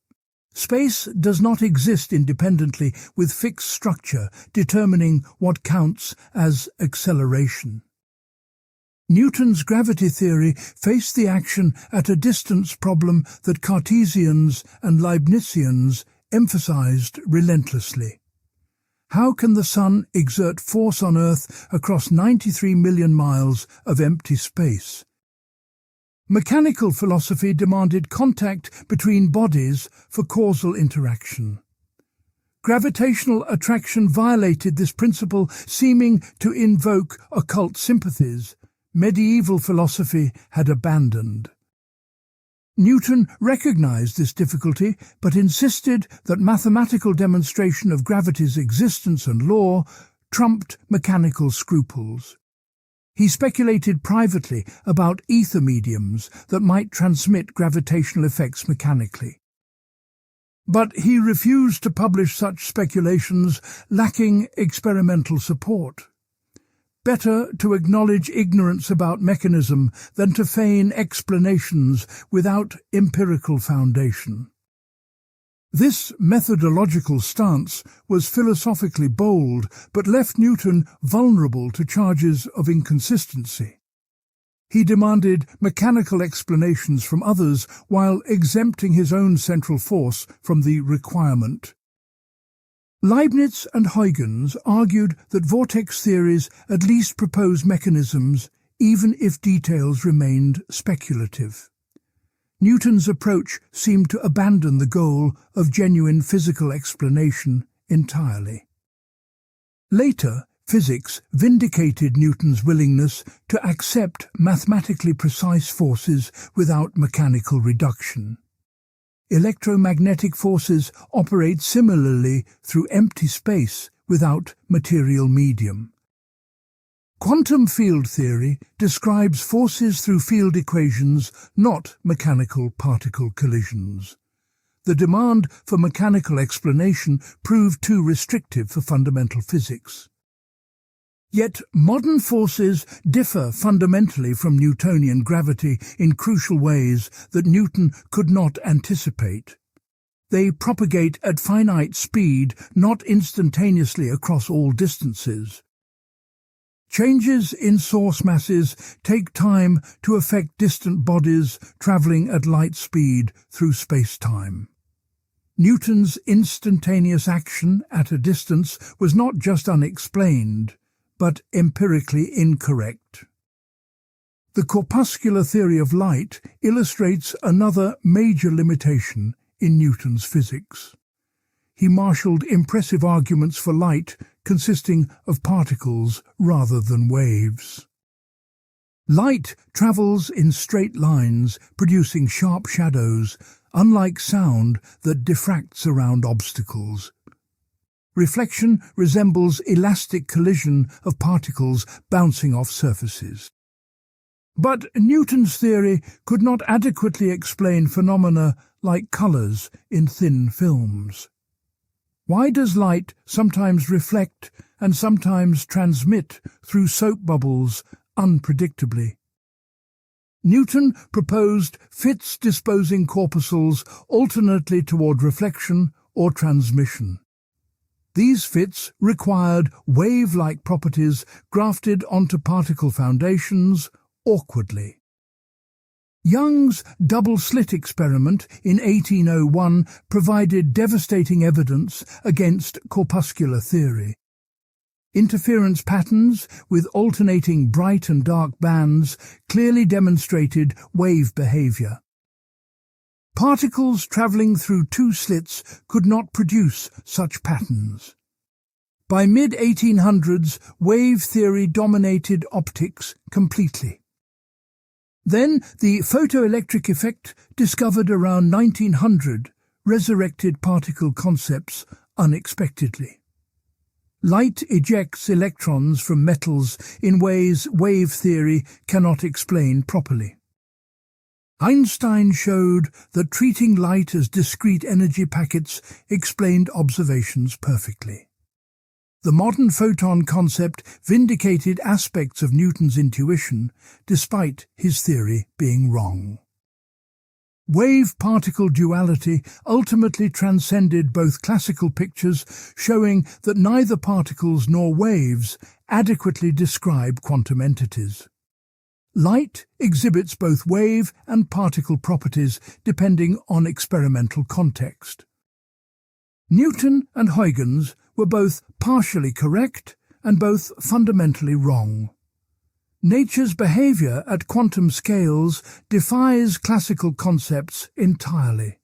Space does not exist independently with fixed structure determining what counts as acceleration. Newton's gravity theory faced the action at a distance problem that Cartesians and Leibnizians emphasized relentlessly. How can the Sun exert force on Earth across 93 million miles of empty space? Mechanical philosophy demanded contact between bodies for causal interaction. Gravitational attraction violated this principle, seeming to invoke occult sympathies medieval philosophy had abandoned. Newton recognized this difficulty, but insisted that mathematical demonstration of gravity's existence and law trumped mechanical scruples. He speculated privately about ether mediums that might transmit gravitational effects mechanically. But he refused to publish such speculations, lacking experimental support. Better to acknowledge ignorance about mechanism than to feign explanations without empirical foundation. This methodological stance was philosophically bold, but left Newton vulnerable to charges of inconsistency. He demanded mechanical explanations from others while exempting his own central force from the requirement. Leibniz and Huygens argued that vortex theories at least propose mechanisms, even if details remained speculative. Newton's approach seemed to abandon the goal of genuine physical explanation entirely. Later, physics vindicated Newton's willingness to accept mathematically precise forces without mechanical reduction. Electromagnetic forces operate similarly through empty space without material medium. Quantum field theory describes forces through field equations, not mechanical particle collisions. The demand for mechanical explanation proved too restrictive for fundamental physics. Yet modern forces differ fundamentally from Newtonian gravity in crucial ways that Newton could not anticipate. They propagate at finite speed, not instantaneously across all distances. Changes in source masses take time to affect distant bodies travelling at light speed through space-time. Newton's instantaneous action at a distance was not just unexplained, but empirically incorrect. The corpuscular theory of light illustrates another major limitation in Newton's physics. He marshalled impressive arguments for light consisting of particles rather than waves. Light travels in straight lines, producing sharp shadows, unlike sound that diffracts around obstacles. Reflection resembles elastic collision of particles bouncing off surfaces. But Newton's theory could not adequately explain phenomena like colours in thin films. Why does light sometimes reflect and sometimes transmit through soap bubbles unpredictably? Newton proposed fits disposing corpuscles alternately toward reflection or transmission. These fits required wave-like properties grafted onto particle foundations awkwardly. Young's double-slit experiment in 1801 provided devastating evidence against corpuscular theory. Interference patterns with alternating bright and dark bands clearly demonstrated wave behavior. Particles travelling through two slits could not produce such patterns. By mid-1800s, wave theory dominated optics completely. Then the photoelectric effect, discovered around 1900, resurrected particle concepts unexpectedly. Light ejects electrons from metals in ways wave theory cannot explain properly. Einstein showed that treating light as discrete energy packets explained observations perfectly. The modern photon concept vindicated aspects of Newton's intuition, despite his theory being wrong. Wave-particle duality ultimately transcended both classical pictures, showing that neither particles nor waves adequately describe quantum entities. Light exhibits both wave and particle properties depending on experimental context. Newton and Huygens were both partially correct and both fundamentally wrong. Nature's behavior at quantum scales defies classical concepts entirely.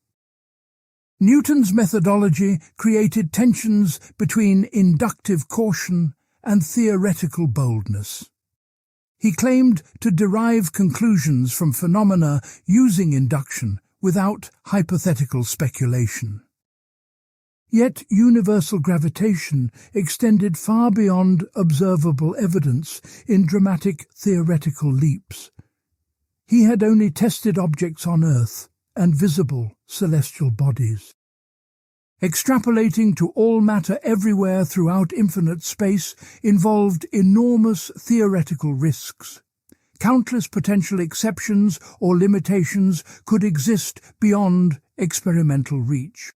Newton's methodology created tensions between inductive caution and theoretical boldness. He claimed to derive conclusions from phenomena using induction without hypothetical speculation. Yet universal gravitation extended far beyond observable evidence in dramatic theoretical leaps. He had only tested objects on Earth and visible celestial bodies. Extrapolating to all matter everywhere throughout infinite space involved enormous theoretical risks. Countless potential exceptions or limitations could exist beyond experimental reach.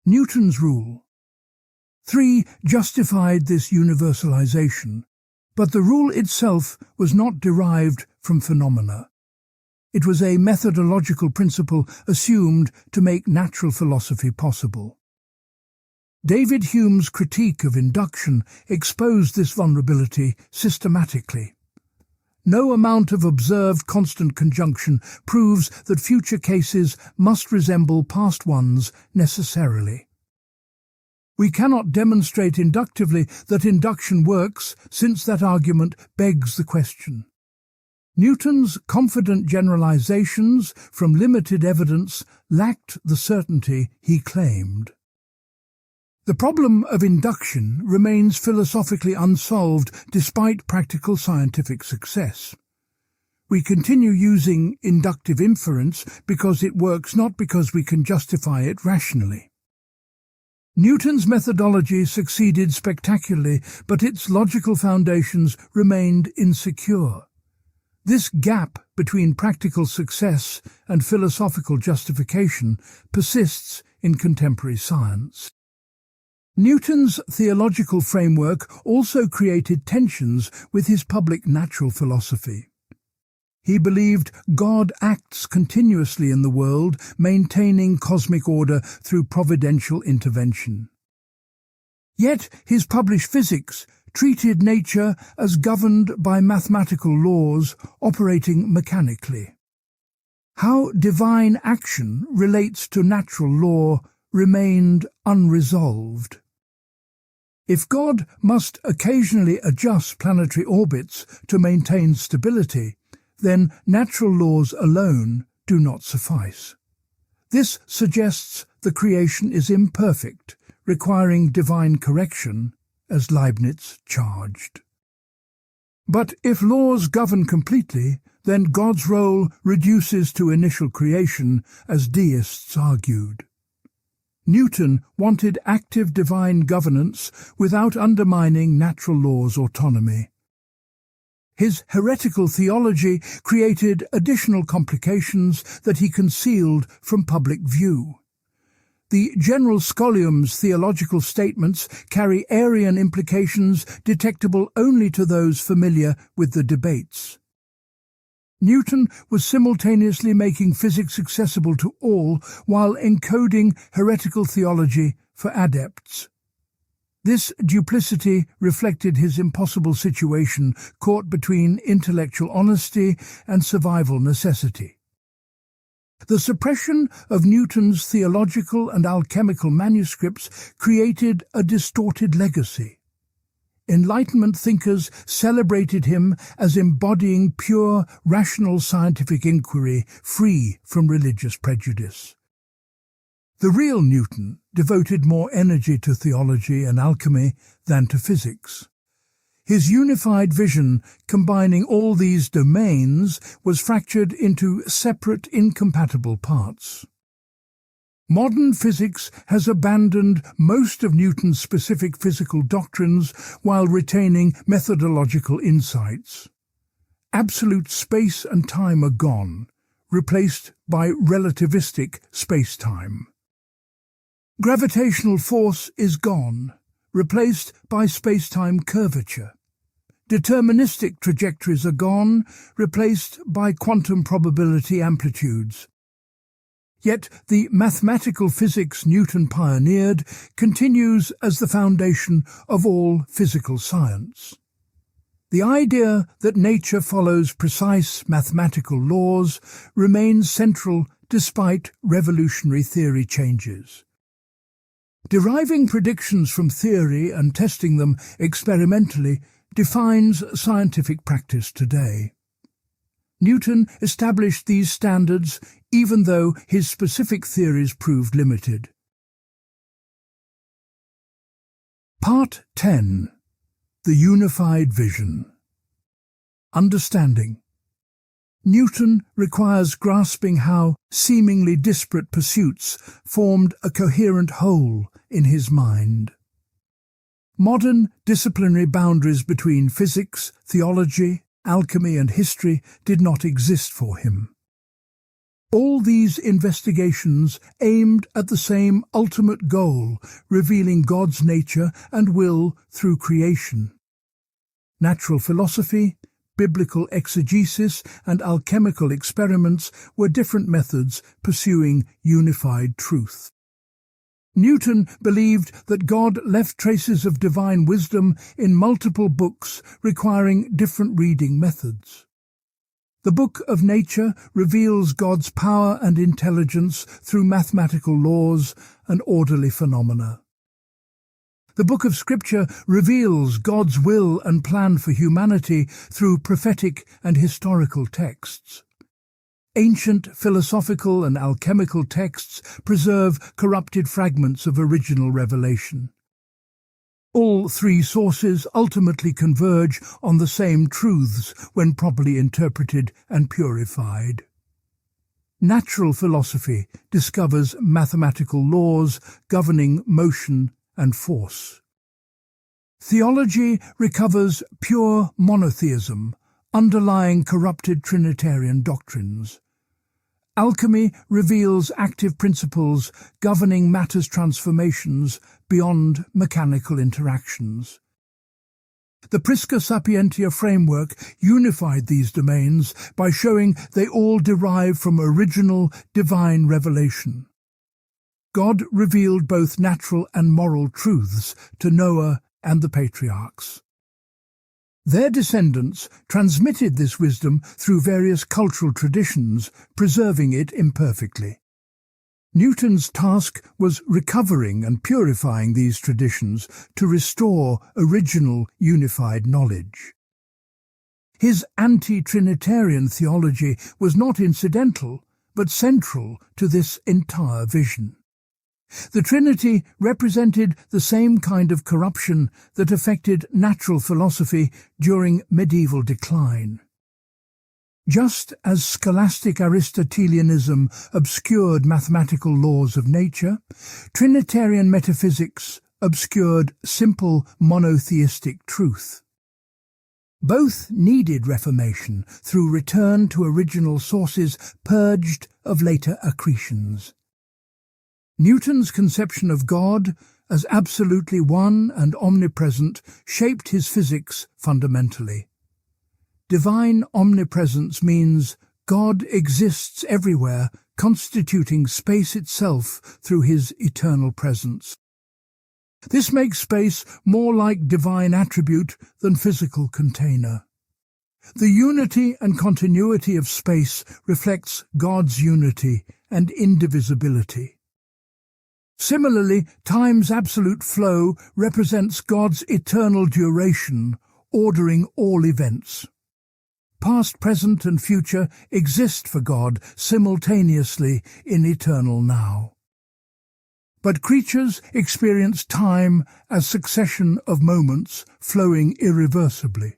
Newton's rule. 3 justified this universalization, but the rule itself was not derived from phenomena. It was a methodological principle assumed to make natural philosophy possible. David Hume's critique of induction exposed this vulnerability systematically. No amount of observed constant conjunction proves that future cases must resemble past ones necessarily. We cannot demonstrate inductively that induction works, since that argument begs the question. Newton's confident generalizations from limited evidence lacked the certainty he claimed. The problem of induction remains philosophically unsolved despite practical scientific success. We continue using inductive inference because it works, not because we can justify it rationally. Newton's methodology succeeded spectacularly, but its logical foundations remained insecure. This gap between practical success and philosophical justification persists in contemporary science. Newton's theological framework also created tensions with his public natural philosophy. He believed God acts continuously in the world, maintaining cosmic order through providential intervention. Yet his published physics treated nature as governed by mathematical laws operating mechanically. How divine action relates to natural law remained unresolved. If God must occasionally adjust planetary orbits to maintain stability, then natural laws alone do not suffice. This suggests the creation is imperfect, requiring divine correction, as Leibniz charged. But if laws govern completely, then God's role reduces to initial creation, as deists argued. Newton wanted active divine governance without undermining natural law's autonomy. His heretical theology created additional complications that he concealed from public view. The general scholium's theological statements carry Arian implications detectable only to those familiar with the debates. Newton was simultaneously making physics accessible to all while encoding heretical theology for adepts. This duplicity reflected his impossible situation, caught between intellectual honesty and survival necessity. The suppression of Newton's theological and alchemical manuscripts created a distorted legacy. Enlightenment thinkers celebrated him as embodying pure, rational scientific inquiry, free from religious prejudice. The real Newton devoted more energy to theology and alchemy than to physics. His unified vision, combining all these domains, was fractured into separate, incompatible parts. Modern physics has abandoned most of Newton's specific physical doctrines while retaining methodological insights. Absolute space and time are gone, replaced by relativistic space-time. Gravitational force is gone, replaced by space-time curvature. Deterministic trajectories are gone, replaced by quantum probability amplitudes. Yet the mathematical physics Newton pioneered continues as the foundation of all physical science. The idea that nature follows precise mathematical laws remains central despite revolutionary theory changes. Deriving predictions from theory and testing them experimentally defines scientific practice today. Newton established these standards even though his specific theories proved limited. Part 10. The Unified Vision. Understanding. Newton requires grasping how seemingly disparate pursuits formed a coherent whole in his mind. Modern disciplinary boundaries between physics, theology, alchemy and history did not exist for him. All these investigations aimed at the same ultimate goal, revealing God's nature and will through creation. Natural philosophy, biblical exegesis and alchemical experiments were different methods pursuing unified truth. Newton believed that God left traces of divine wisdom in multiple books requiring different reading methods. The Book of Nature reveals God's power and intelligence through mathematical laws and orderly phenomena. The Book of Scripture reveals God's will and plan for humanity through prophetic and historical texts. Ancient philosophical and alchemical texts preserve corrupted fragments of original revelation. All three sources ultimately converge on the same truths when properly interpreted and purified. Natural philosophy discovers mathematical laws governing motion and force. Theology recovers pure monotheism, underlying corrupted Trinitarian doctrines. Alchemy reveals active principles governing matter's transformations beyond mechanical interactions. The Prisca Sapientia framework unified these domains by showing they all derive from original divine revelation. God revealed both natural and moral truths to Noah and the patriarchs. Their descendants transmitted this wisdom through various cultural traditions, preserving it imperfectly. Newton's task was recovering and purifying these traditions to restore original unified knowledge. His anti-Trinitarian theology was not incidental, but central to this entire vision. The Trinity represented the same kind of corruption that affected natural philosophy during medieval decline. Just as scholastic Aristotelianism obscured mathematical laws of nature, Trinitarian metaphysics obscured simple monotheistic truth. Both needed reformation through return to original sources purged of later accretions. Newton's conception of God as absolutely one and omnipresent shaped his physics fundamentally. Divine omnipresence means God exists everywhere, constituting space itself through his eternal presence. This makes space more like divine attribute than physical container. The unity and continuity of space reflects God's unity and indivisibility. Similarly, time's absolute flow represents God's eternal duration, ordering all events. Past, present, and future exist for God simultaneously in eternal now. But creatures experience time as succession of moments flowing irreversibly.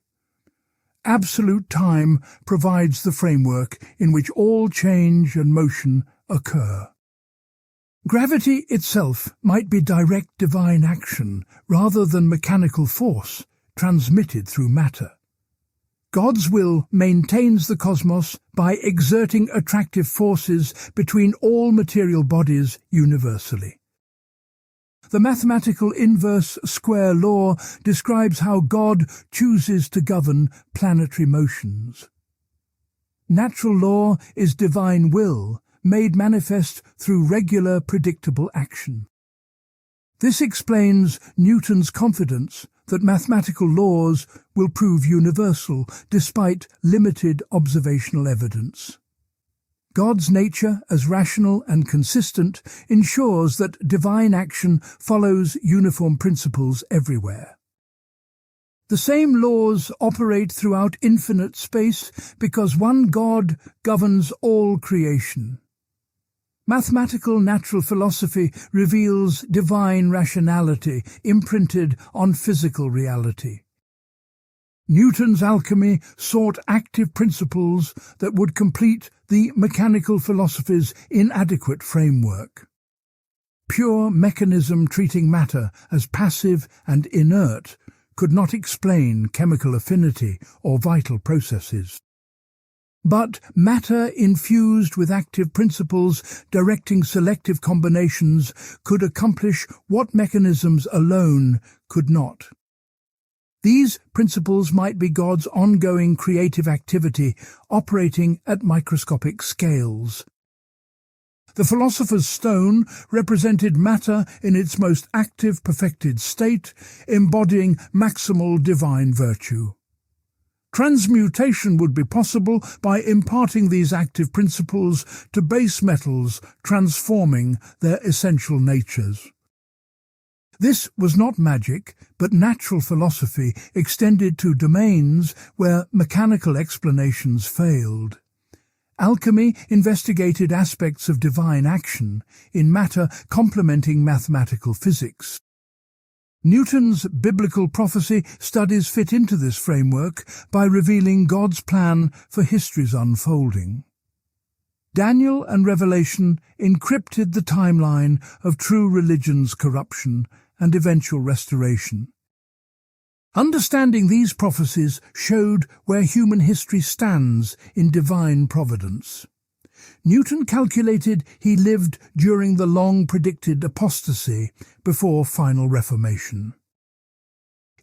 Absolute time provides the framework in which all change and motion occur. Gravity itself might be direct divine action rather than mechanical force transmitted through matter. God's will maintains the cosmos by exerting attractive forces between all material bodies universally. The mathematical inverse square law describes how God chooses to govern planetary motions. Natural law is divine will, made manifest through regular, predictable action. This explains Newton's confidence that mathematical laws will prove universal despite limited observational evidence. God's nature as rational and consistent ensures that divine action follows uniform principles everywhere. The same laws operate throughout infinite space because one God governs all creation. Mathematical natural philosophy reveals divine rationality imprinted on physical reality. Newton's alchemy sought active principles that would complete the mechanical philosophy's inadequate framework. Pure mechanism treating matter as passive and inert could not explain chemical affinity or vital processes. But matter infused with active principles directing selective combinations could accomplish what mechanisms alone could not. These principles might be God's ongoing creative activity operating at microscopic scales. The philosopher's stone represented matter in its most active, perfected state, embodying maximal divine virtue. Transmutation would be possible by imparting these active principles to base metals, transforming their essential natures. This was not magic, but natural philosophy extended to domains where mechanical explanations failed. Alchemy investigated aspects of divine action in matter complementing mathematical physics. Newton's biblical prophecy studies fit into this framework by revealing God's plan for history's unfolding. Daniel and Revelation encrypted the timeline of true religion's corruption and eventual restoration. Understanding these prophecies showed where human history stands in divine providence. Newton calculated he lived during the long-predicted apostasy before final reformation.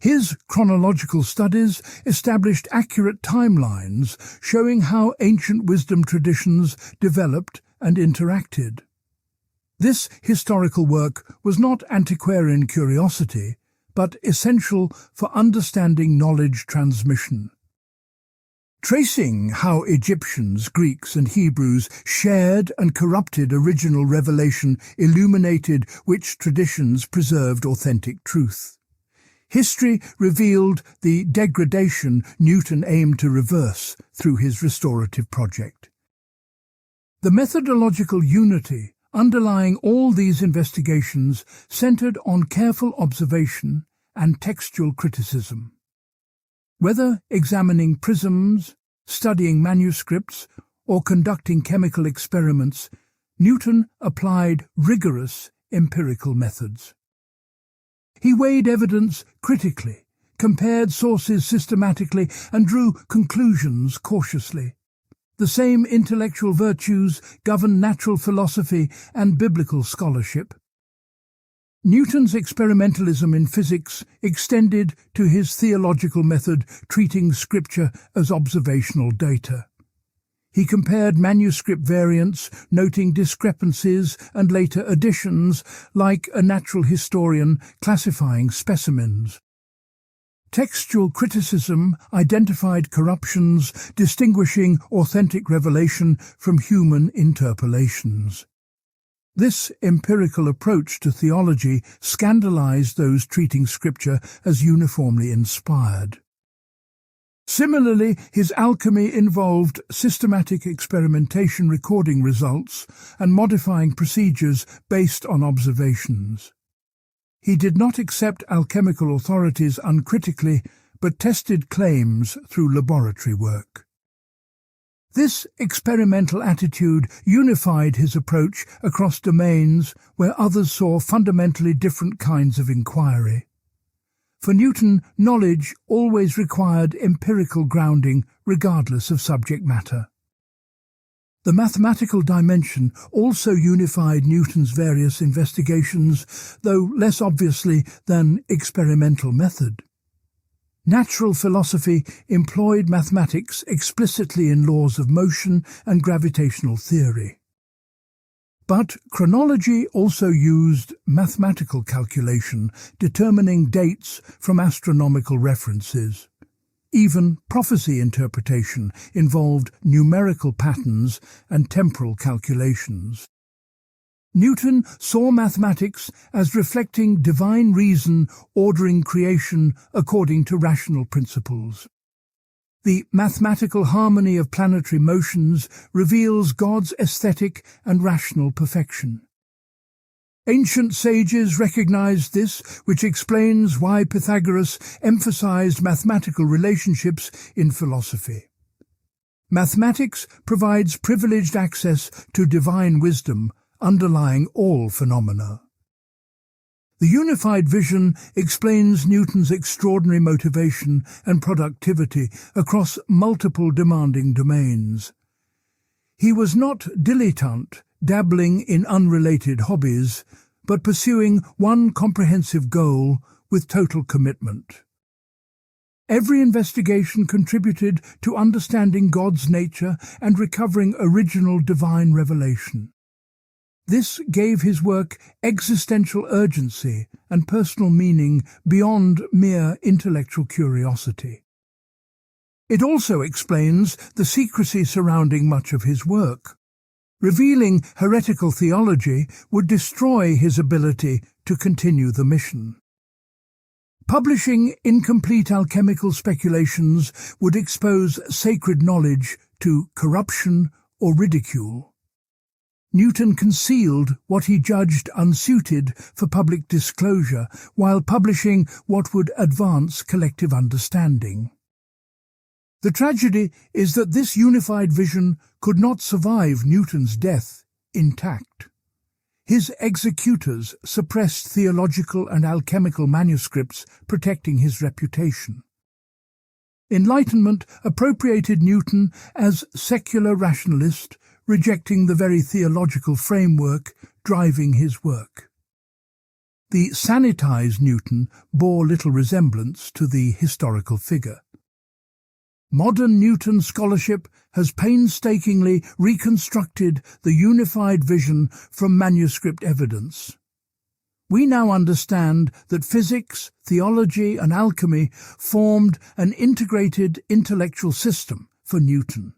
His chronological studies established accurate timelines showing how ancient wisdom traditions developed and interacted. This historical work was not antiquarian curiosity, but essential for understanding knowledge transmission. Tracing how Egyptians, Greeks and Hebrews shared and corrupted original revelation illuminated which traditions preserved authentic truth. History revealed the degradation Newton aimed to reverse through his restorative project. The methodological unity underlying all these investigations centered on careful observation and textual criticism. Whether examining prisms, studying manuscripts, or conducting chemical experiments, Newton applied rigorous empirical methods. He weighed evidence critically, compared sources systematically, and drew conclusions cautiously. The same intellectual virtues govern natural philosophy and biblical scholarship. Newton's experimentalism in physics extended to his theological method, treating scripture as observational data. He compared manuscript variants, noting discrepancies and later additions, like a natural historian classifying specimens. Textual criticism identified corruptions, distinguishing authentic revelation from human interpolations. This empirical approach to theology scandalized those treating Scripture as uniformly inspired. Similarly, his alchemy involved systematic experimentation, recording results, and modifying procedures based on observations. He did not accept alchemical authorities uncritically, but tested claims through laboratory work. This experimental attitude unified his approach across domains where others saw fundamentally different kinds of inquiry. For Newton, knowledge always required empirical grounding regardless of subject matter. The mathematical dimension also unified Newton's various investigations, though less obviously than experimental method. Natural philosophy employed mathematics explicitly in laws of motion and gravitational theory. But chronology also used mathematical calculation, determining dates from astronomical references. Even prophecy interpretation involved numerical patterns and temporal calculations. Newton saw mathematics as reflecting divine reason ordering creation according to rational principles. The mathematical harmony of planetary motions reveals God's aesthetic and rational perfection. Ancient sages recognized this, which explains why Pythagoras emphasized mathematical relationships in philosophy. Mathematics provides privileged access to divine wisdom underlying all phenomena. The unified vision explains Newton's extraordinary motivation and productivity across multiple demanding domains. He was not dilettante, dabbling in unrelated hobbies, but pursuing one comprehensive goal with total commitment. Every investigation contributed to understanding God's nature and recovering original divine revelation. This gave his work existential urgency and personal meaning beyond mere intellectual curiosity. It also explains the secrecy surrounding much of his work. Revealing heretical theology would destroy his ability to continue the mission. Publishing incomplete alchemical speculations would expose sacred knowledge to corruption or ridicule. Newton concealed what he judged unsuited for public disclosure while publishing what would advance collective understanding. The tragedy is that this unified vision could not survive Newton's death intact. His executors suppressed theological and alchemical manuscripts, protecting his reputation. Enlightenment appropriated Newton as secular rationalist, rejecting the very theological framework driving his work. The sanitized Newton bore little resemblance to the historical figure. Modern Newton scholarship has painstakingly reconstructed the unified vision from manuscript evidence. We now understand that physics, theology, and alchemy formed an integrated intellectual system for Newton.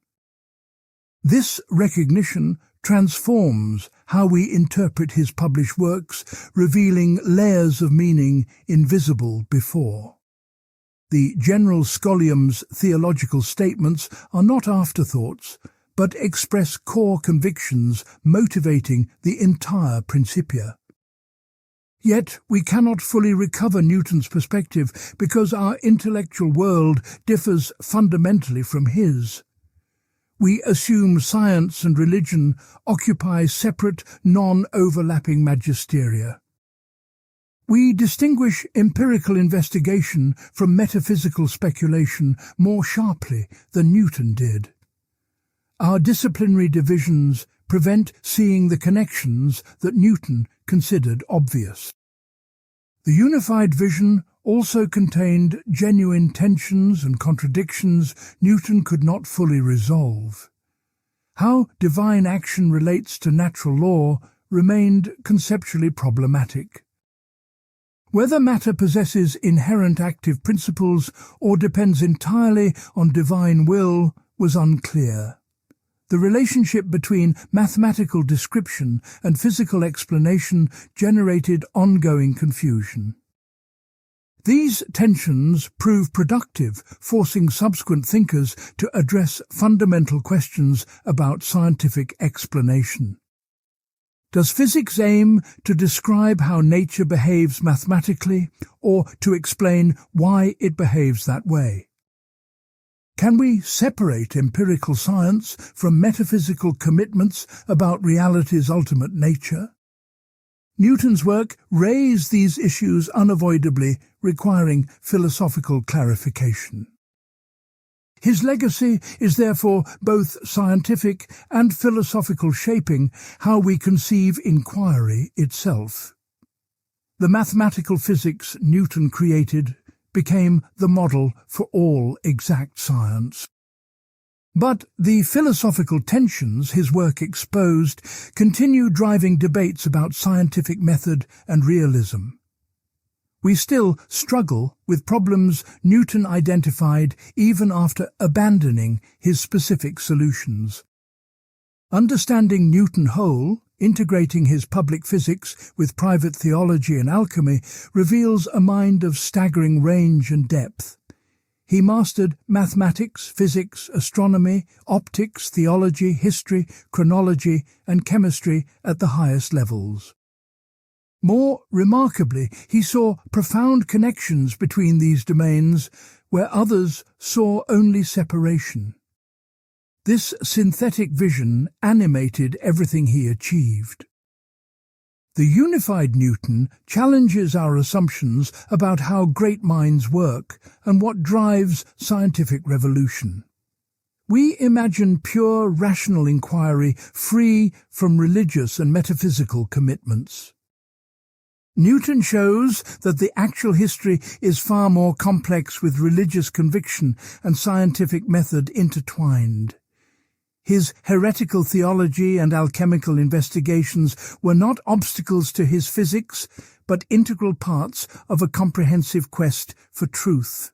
This recognition transforms how we interpret his published works, revealing layers of meaning invisible before. The general scholium's theological statements are not afterthoughts, but express core convictions motivating the entire Principia. Yet we cannot fully recover Newton's perspective because our intellectual world differs fundamentally from his. We assume science and religion occupy separate, non-overlapping magisteria. We distinguish empirical investigation from metaphysical speculation more sharply than Newton did. Our disciplinary divisions prevent seeing the connections that Newton considered obvious. The unified vision also contained genuine tensions and contradictions Newton could not fully resolve. How divine action relates to natural law remained conceptually problematic. Whether matter possesses inherent active principles or depends entirely on divine will was unclear. The relationship between mathematical description and physical explanation generated ongoing confusion. These tensions prove productive, forcing subsequent thinkers to address fundamental questions about scientific explanation. Does physics aim to describe how nature behaves mathematically, or to explain why it behaves that way? Can we separate empirical science from metaphysical commitments about reality's ultimate nature? Newton's work raised these issues unavoidably, requiring philosophical clarification. His legacy is therefore both scientific and philosophical, shaping how we conceive inquiry itself. The mathematical physics Newton created became the model for all exact science. But the philosophical tensions his work exposed continue driving debates about scientific method and realism. We still struggle with problems Newton identified even after abandoning his specific solutions. Understanding Newton whole, integrating his public physics with private theology and alchemy, reveals a mind of staggering range and depth. He mastered mathematics, physics, astronomy, optics, theology, history, chronology, and chemistry at the highest levels. More remarkably, he saw profound connections between these domains where others saw only separation. This synthetic vision animated everything he achieved. The unified Newton challenges our assumptions about how great minds work and what drives scientific revolution. We imagine pure rational inquiry free from religious and metaphysical commitments. Newton shows that the actual history is far more complex, with religious conviction and scientific method intertwined. His heretical theology and alchemical investigations were not obstacles to his physics, but integral parts of a comprehensive quest for truth.